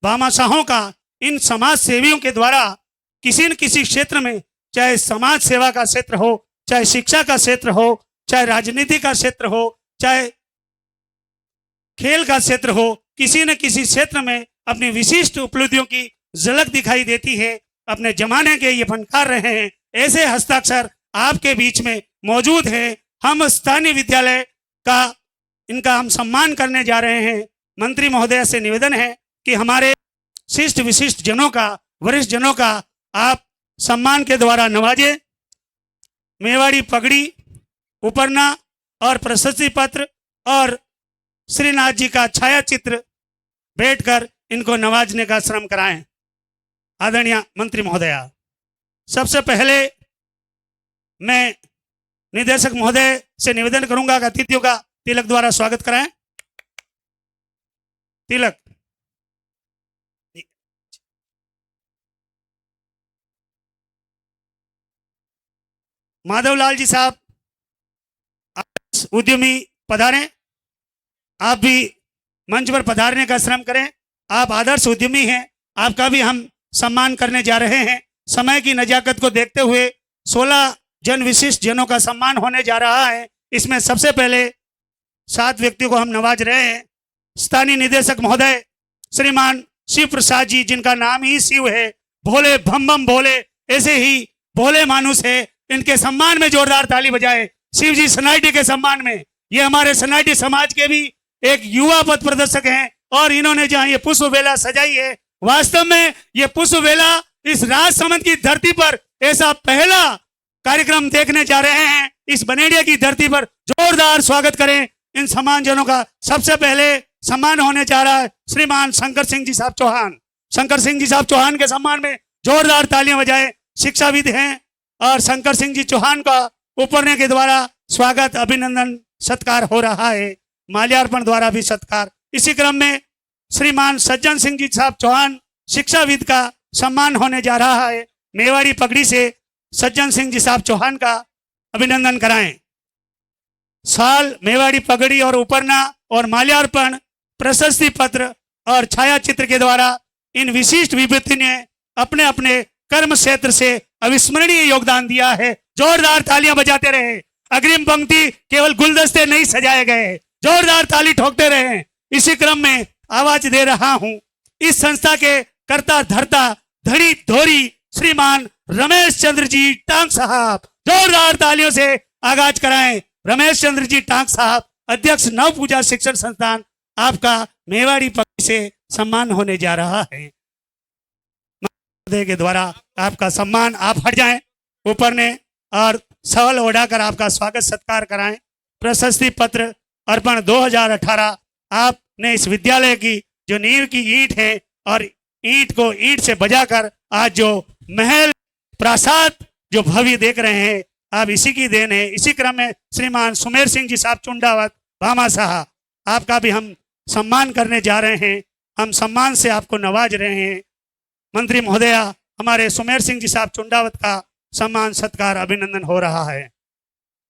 भामाशाहों का, इन समाज सेवियों के द्वारा किसी न किसी क्षेत्र में, चाहे समाज सेवा का क्षेत्र हो, चाहे शिक्षा का क्षेत्र हो, चाहे राजनीति का क्षेत्र हो, चाहे खेल का क्षेत्र हो, किसी न किसी क्षेत्र में अपनी विशिष्ट उपलब्धियों की झलक दिखाई देती है। अपने जमाने के ये फनकार रहे हैं, ऐसे हस्ताक्षर आपके बीच में मौजूद हैं। हम स्थानीय विद्यालय का इनका हम सम्मान करने जा रहे हैं। मंत्री महोदय से निवेदन है कि हमारे शिष्ट विशिष्ट जनों का, वरिष्ठ जनों का आप सम्मान के द्वारा नवाजे। मेवाड़ी पगड़ी, उपरना और प्रशस्ति पत्र और श्रीनाथ जी का छायाचित्र बैठकर इनको नवाजने का श्रम कराएं। आदरणीय मंत्री महोदया, सबसे पहले मैं निदेशक महोदय से निवेदन करूंगा कि अतिथियों का तिलक द्वारा स्वागत कराएं। तिलक। माधवलाल जी साहब उद्यमी पधारें। आप भी मंच पर पधारने का श्रम करें। आप आदर्श उद्यमी हैं, आपका भी हम सम्मान करने जा रहे हैं। समय की नजाकत को देखते हुए 16 जन विशिष्ट जनों का सम्मान होने जा रहा है। इसमें सबसे पहले 7 व्यक्तियों को हम नवाज रहे हैं। स्थानीय निदेशक महोदय श्रीमान शिव प्रसाद जी, जिनका नाम ही शिव है, भोले भम बम भोले, ऐसे ही भोले मानुस है। इनके सम्मान में जोरदार ताली बजाए। शिव जी सनाइटी के सम्मान में। ये हमारे सनाइटी समाज के भी एक युवा पथ प्रदर्शक हैं और इन्होंने जहां ये पुष्प वेला सजाई है, वास्तव में ये पुष्प वेला इस राजसमंद की धरती पर ऐसा पहला कार्यक्रम देखने जा रहे हैं। इस बनेड़िया की धरती पर जोरदार स्वागत करें इन सम्मान जनों का। सबसे पहले सम्मान होने जा रहा है श्रीमान शंकर सिंह जी साहब चौहान। शंकर सिंह जी साहब चौहान के सम्मान में जोरदार तालियां बजाएं। शिक्षाविद हैं और शंकर सिंह जी चौहान का उपरने के द्वारा स्वागत, अभिनंदन, सत्कार हो रहा है। माल्यार्पण द्वारा भी सत्कार। इसी क्रम में श्रीमान सज्जन सिंह जी साहब चौहान शिक्षाविद का सम्मान होने जा रहा है। मेवाड़ी पगड़ी से सज्जन सिंह जी साहब चौहान का अभिनंदन कराएं। साल मेवाड़ी पगड़ी और उपरना और माल्यार्पण, प्रशस्ति पत्र और छायाचित्र के द्वारा इन विशिष्ट विभूति ने अपने अपने कर्म क्षेत्र से अविस्मरणीय योगदान दिया है। जोरदार तालियां बजाते रहे। अग्रिम पंक्ति केवल गुलदस्ते नहीं सजाए गए, जोरदार ताली ठोकते रहे। इसी क्रम में आवाज दे रहा हूं इस संस्था के कर्ता धर्ता धड़ी धोरी श्रीमान रमेश चंद्र जी टांग साहब। जोरदार तालियों से आगाज कराएं। रमेश चंद्र जी टांग साहब, अध्यक्ष नव पूजा शिक्षण संस्थान, आपका मेवाड़ी पक्ष से सम्मान होने जा रहा है। के द्वारा आपका सम्मान, आप हट जाएं ऊपर ने और सवाल उड़ाकर आपका स्वागत सत्कार कराएं। प्रशस्ति पत्र अर्पण 2018। आपने इस विद्यालय की जो नींव की ईंट है और ईंट को ईंट से बजाकर आज जो महल प्रासाद जो भव्य देख रहे हैं, आप इसी की देन है। इसी क्रम में श्रीमान सुमेर सिंह जी साहब चुंडावत भामाशाह, आपका भी हम सम्मान करने जा रहे हैं। हम सम्मान से आपको नवाज रहे हैं। मंत्री महोदया, हमारे सुमेर सिंह जी साहब चुंडावत का सम्मान सत्कार अभिनंदन हो रहा है।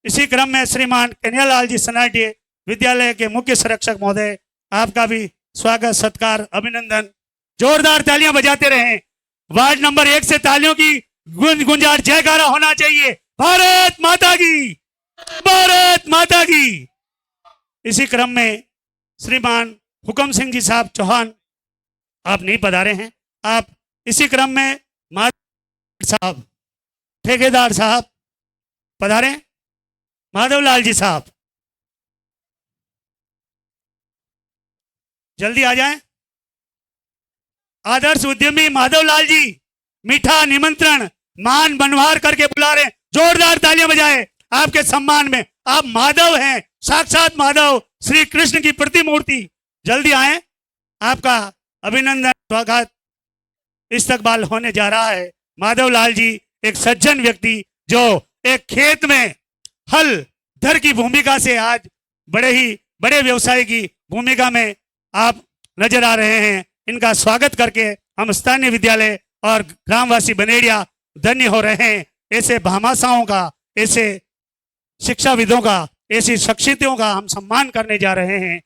इसी क्रम में श्रीमान कन्हैयालाल जी सनाटी विद्यालय के मुख्य संरक्षक महोदय, आपका भी स्वागत सत्कार अभिनंदन। जोरदार तालियां बजाते रहें। वार्ड नंबर 1 से तालियों की गुंजाट जयकारा होना चाहिए। भारत माता की, भारत माता की। इसी क्रम में श्रीमान हुक्म सिंह जी साहब चौहान, आप नहीं पधारे हैं। आप इसी क्रम में माधव साहब, ठेकेदार साहब पधारे। माधवलाल जी साहब जल्दी आ जाएं। आदर्श उद्यमी माधवलाल जी मीठा निमंत्रण मान बनवार करके बुला रहे हैं। जोरदार तालियां बजाएं आपके सम्मान में। आप माधव हैं, साक्षात माधव, श्री कृष्ण की प्रतिमूर्ति। जल्दी आए, आपका अभिनंदन स्वागत इस्तकबाल होने जा रहा है। माधवलाल जी एक सज्जन व्यक्ति जो एक खेत में हल धर की भूमिका से आज बड़े व्यवसाय की भूमिका में आप नजर आ रहे हैं। इनका स्वागत करके हम स्थानीय विद्यालय और ग्रामवासी बनेड़िया धन्य हो रहे हैं। ऐसे भामाशाओं का, ऐसे शिक्षाविदों का, ऐसी शख्सियतों का हम सम्मान करने जा रहे हैं।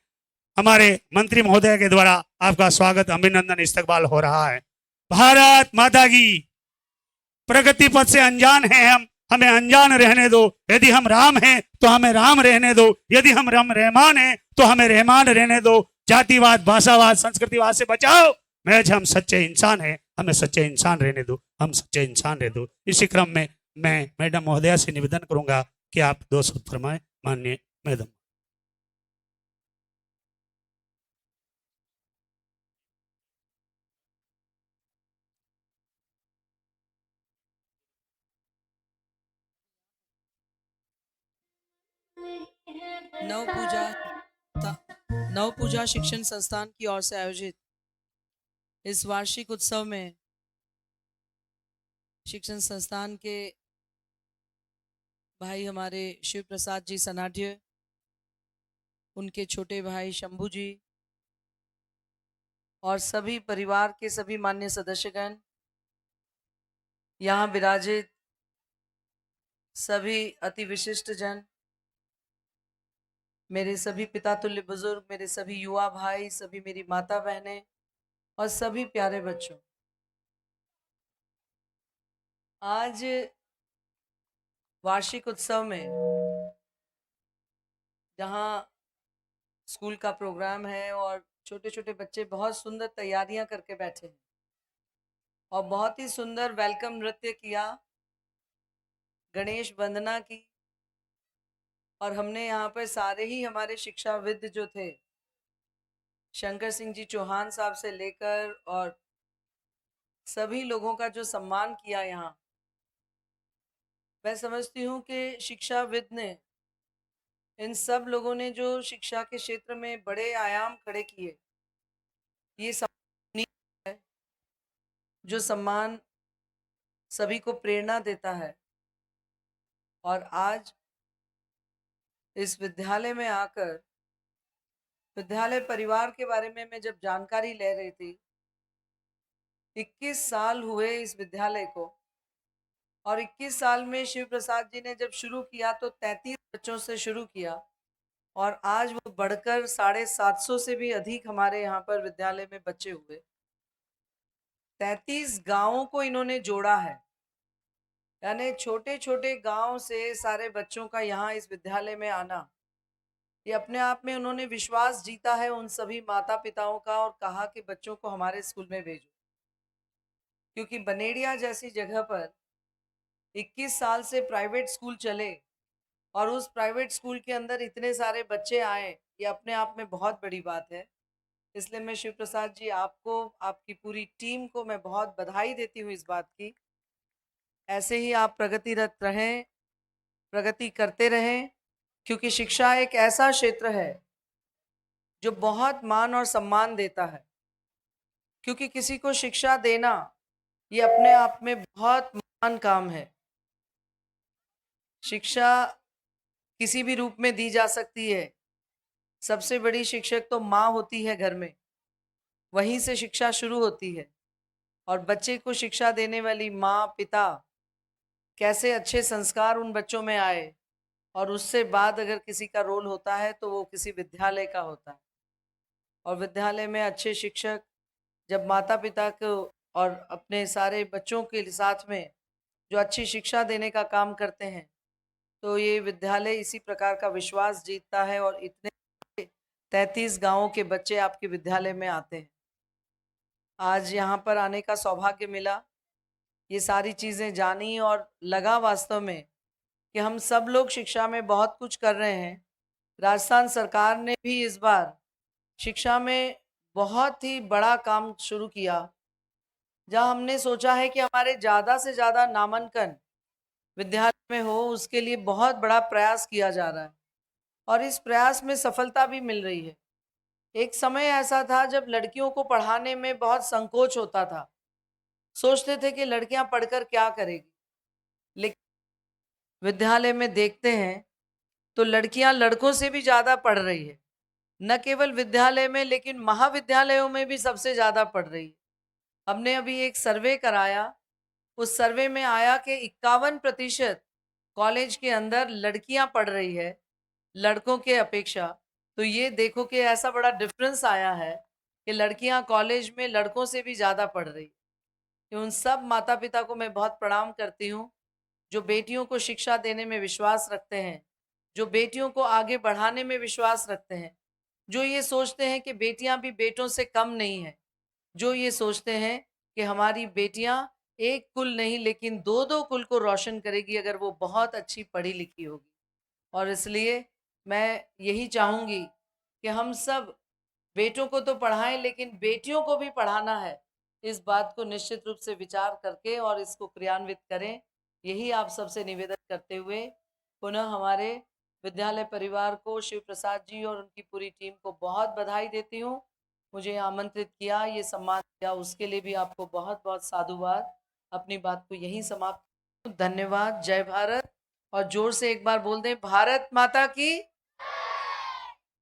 हमारे मंत्री महोदय के द्वारा आपका स्वागत, अभिनंदन, इस्तकबाल हो रहा है। भारत माता की। प्रगति पथ से अनजान हैं हम, हमें अनजान रहने दो। यदि हम राम हैं तो हमें राम रहने दो, यदि हम रहमान हैं तो हमें रहमान रहने दो। जातिवाद, भाषावाद, संस्कृतिवाद से बचाओ। महज हम सच्चे इंसान हैं, हमें सच्चे इंसान रहने दो, हम सच्चे इंसान रहने दो। इसी क्रम में मैं मैडम महोदया से निवेदन करूंगा कि आप 2 शब्द फरमाएं। माननीय मैडम। नव पूजा शिक्षण संस्थान की ओर से आयोजित इस वार्षिक उत्सव में शिक्षण संस्थान के भाई हमारे शिव प्रसाद जी सनाढ्य, उनके छोटे भाई शंभू जी और सभी परिवार के सभी मान्य सदस्यगण, यहाँ विराजित सभी अति विशिष्ट जन, मेरे सभी पिता तुल्य बुजुर्ग, मेरे सभी युवा भाई, सभी मेरी माता बहनें और सभी प्यारे बच्चों, आज वार्षिक उत्सव में जहाँ स्कूल का प्रोग्राम है और छोटे छोटे बच्चे बहुत सुंदर तैयारियां करके बैठे हैं और बहुत ही सुंदर वेलकम नृत्य किया, गणेश वंदना की। और हमने यहाँ पर सारे ही हमारे शिक्षाविद जो थे, शंकर सिंह जी चौहान साहब से लेकर और सभी लोगों का जो सम्मान किया यहाँ, मैं समझती हूँ कि शिक्षाविद ने, इन सब लोगों ने जो शिक्षा के क्षेत्र में बड़े आयाम खड़े किए, ये सम्मान है जो सम्मान सभी को प्रेरणा देता है। और आज इस विद्यालय में आकर विद्यालय परिवार के बारे में मैं जब जानकारी ले रही थी, 21 साल हुए इस विद्यालय को और 21 साल में शिव प्रसाद जी ने जब शुरू किया तो 33 बच्चों से शुरू किया और आज वो बढ़कर 750 से भी अधिक हमारे यहाँ पर विद्यालय में बच्चे हुए। 33 गांवों को इन्होंने जोड़ा है, यानी छोटे छोटे गांव से सारे बच्चों का यहाँ इस विद्यालय में आना, ये अपने आप में उन्होंने विश्वास जीता है उन सभी माता पिताओं का और कहा कि बच्चों को हमारे स्कूल में भेजो। क्योंकि बनेड़िया जैसी जगह पर 21 साल से प्राइवेट स्कूल चले और उस प्राइवेट स्कूल के अंदर इतने सारे बच्चे आए, ये अपने आप में बहुत बड़ी बात है। इसलिए मैं शिव प्रसाद जी आपको, आपकी पूरी टीम को मैं बहुत बधाई देती हूँ इस बात की। ऐसे ही आप प्रगतिरत रहें, प्रगति करते रहें, क्योंकि शिक्षा एक ऐसा क्षेत्र है जो बहुत मान और सम्मान देता है। क्योंकि किसी को शिक्षा देना ये अपने आप में बहुत महान काम है। शिक्षा किसी भी रूप में दी जा सकती है। सबसे बड़ी शिक्षक तो माँ होती है घर में, वहीं से शिक्षा शुरू होती है। और बच्चे को शिक्षा देने वाली माँ पिता, कैसे अच्छे संस्कार उन बच्चों में आए और उससे बाद अगर किसी का रोल होता है तो वो किसी विद्यालय का होता है। और विद्यालय में अच्छे शिक्षक जब माता पिता को और अपने सारे बच्चों के साथ में जो अच्छी शिक्षा देने का काम करते हैं, तो ये विद्यालय इसी प्रकार का विश्वास जीतता है और इतने 33 गांवों के बच्चे आपके विद्यालय में आते हैं। आज यहाँ पर आने का सौभाग्य मिला, ये सारी चीज़ें जानी और लगा वास्तव में कि हम सब लोग शिक्षा में बहुत कुछ कर रहे हैं। राजस्थान सरकार ने भी इस बार शिक्षा में बहुत ही बड़ा काम शुरू किया, जहां हमने सोचा है कि हमारे ज़्यादा से ज़्यादा नामांकन विद्यालय में हो, उसके लिए बहुत बड़ा प्रयास किया जा रहा है और इस प्रयास में सफलता भी मिल रही है। एक समय ऐसा था जब लड़कियों को पढ़ाने में बहुत संकोच होता था, सोचते थे कि लड़कियां पढ़कर क्या करेगी, लेकिन विद्यालय में देखते हैं तो लड़कियां लड़कों से भी ज़्यादा पढ़ रही है। न केवल विद्यालय में लेकिन महाविद्यालयों में भी सबसे ज़्यादा पढ़ रही है। हमने अभी एक सर्वे कराया, उस सर्वे में आया कि 51% कॉलेज के अंदर लड़कियां पढ़ रही है लड़कों के अपेक्षा। तो ये देखो कि ऐसा बड़ा डिफरेंस आया है कि लड़कियां कॉलेज में लड़कों से भी ज़्यादा पढ़ रही है। उन सब माता पिता को मैं बहुत प्रणाम करती हूँ जो बेटियों को शिक्षा देने में विश्वास रखते हैं, जो बेटियों को आगे बढ़ाने में विश्वास रखते हैं, जो ये सोचते हैं कि बेटियां भी बेटों से कम नहीं हैं, जो ये सोचते हैं कि हमारी बेटियां एक कुल नहीं लेकिन दो दो कुल को रोशन करेगी अगर वो बहुत अच्छी पढ़ी लिखी होगी। और इसलिए मैं यही चाहूँगी कि हम सब बेटों को तो पढ़ाएं लेकिन बेटियों को भी पढ़ाना है, इस बात को निश्चित रूप से विचार करके और इसको क्रियान्वित करें। यही आप सबसे निवेदन करते हुए पुनः हमारे विद्यालय परिवार को, शिव प्रसाद जी और उनकी पूरी टीम को बहुत बधाई देती हूँ। मुझे आमंत्रित किया, ये सम्मान किया, उसके लिए भी आपको बहुत बहुत साधुवाद। अपनी बात को यहीं समाप्त। धन्यवाद। जय भारत। और जोर से एक बार बोल दें, भारत माता की।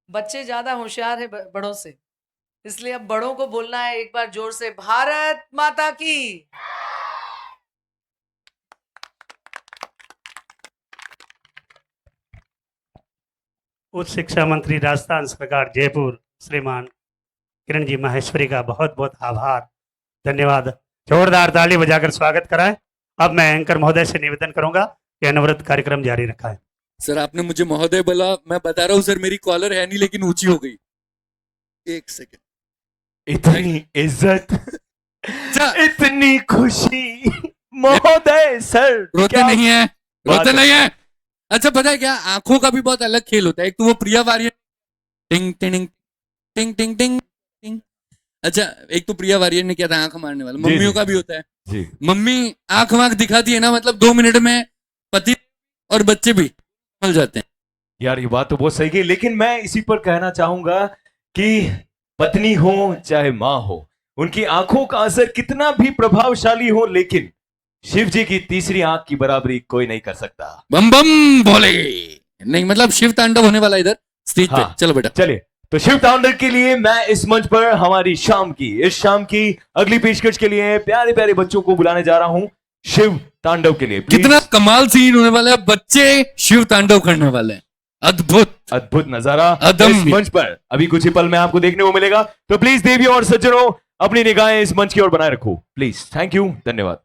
बच्चे ज्यादा होशियार है बड़ों से, इसलिए अब बड़ों को बोलना है एक बार जोर से, भारत माता की। उच्च शिक्षा मंत्री राजस्थान सरकार जयपुर श्रीमान किरण जी माहेश्वरी का बहुत बहुत आभार, धन्यवाद। जोरदार ताली बजाकर स्वागत कराएं। अब मैं एंकर महोदय से निवेदन करूंगा कि अनवरत कार्यक्रम जारी रखा है। सर आपने मुझे महोदय बोला, मैं बता रहा हूँ सर मेरी कॉलर है नहीं लेकिन ऊंची हो गई। एक सेकंड। इतनी इज्जत, इतनी खुशी महोदय सर। रोते नहीं है, रोते नहीं है। अच्छा पता है क्या, आंखों का भी बहुत अलग खेल होता है। एक तो वो प्रिया वारियर टिंग टिंग टिंग टिंग टिंग टिंग। अच्छा एक तो प्रिया वारियर ने किया था आंख मारने वाला, मम्मियों का भी होता है जी। मम्मी आंख वाँख दिखाती है ना, मतलब 2 मिनट में पति और बच्चे भी मिल जाते हैं। यार ये बात तो बहुत सही है, लेकिन मैं इसी पर कहना चाहूंगा कि पत्नी हो चाहे माँ हो, उनकी आंखों का असर कितना भी प्रभावशाली हो, लेकिन शिव जी की तीसरी आंख की बराबरी कोई नहीं कर सकता। बम बम बोले नहीं, मतलब शिव तांडव होने वाला इधर स्टेज पे। चलो बेटा चलिए, तो शिव तांडव के लिए मैं इस मंच पर हमारी इस शाम की अगली पेशकश के लिए प्यारे प्यारे बच्चों को बुलाने जा रहा हूं शिव तांडव के लिए। कितना कमाल सीन होने वाला है, बच्चे शिव तांडव करने वाले हैं। अद्भुत अद्भुत नजारा इस मंच पर अभी कुछ ही पल में आपको देखने को मिलेगा। तो प्लीज देवियों और सज्जनों अपनी निगाहें इस मंच की ओर बनाए रखो प्लीज। थैंक यू, धन्यवाद।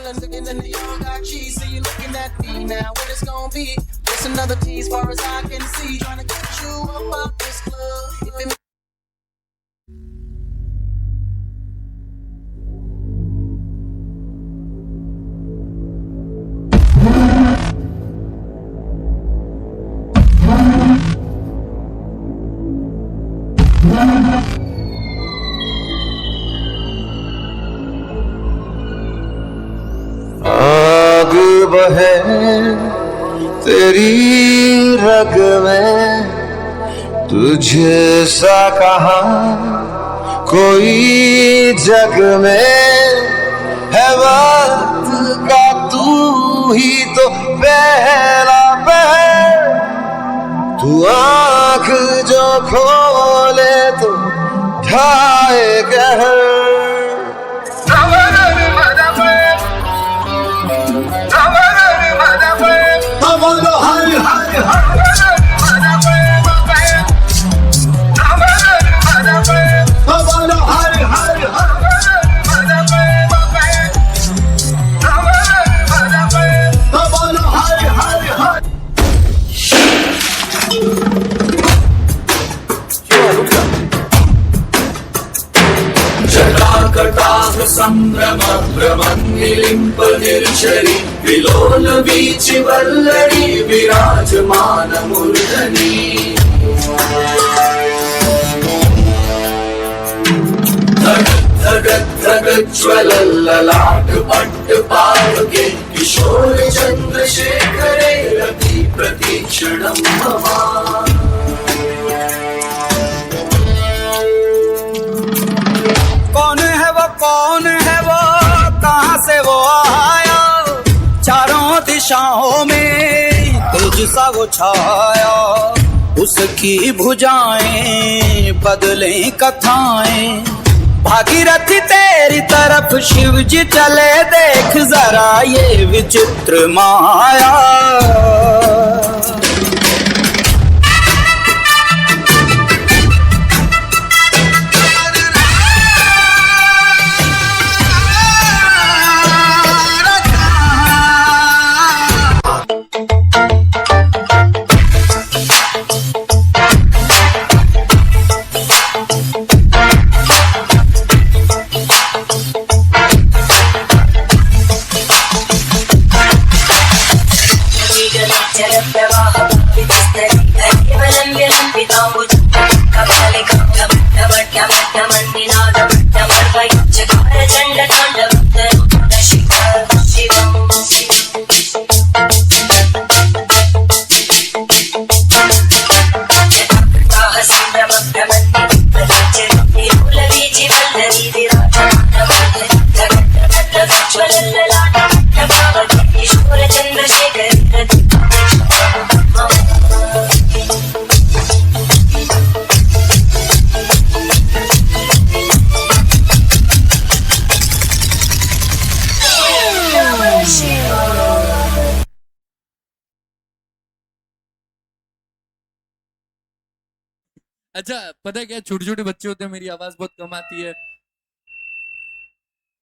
and looking in the all got cheese. So you looking at me now, what it's gonna be? Just another tease, far as I can see. Trying to get you up out this club. If it आग बहे तेरी रग में, तुझे सा कहा कोई जग में है। वक्त का तू ही तो पहला पहर, तू आँख जो खोले तो ढाए कहर। संभ्रम भ्रमन्निलिम्प निर्झरि विलोल वीचि वल्लरी विराजमान मूर्धनि। धगत् धगत् ज्वलल्ललाट पट्ट पावके किशोर चन्द्रशेखरे रति प्रतीक्षणं मम। कौन है वो, कहाँ से वो आया? चारों दिशाओं में तेज सा वो छाया। उसकी भुजाएं बदले कथाएं, भागीरथी तेरी तरफ शिव जी चले, देख जरा ये विचित्र माया। अच्छा पता है क्या, छोटे छोटे बच्चे होते हैं, मेरी आवाज बहुत कम आती है,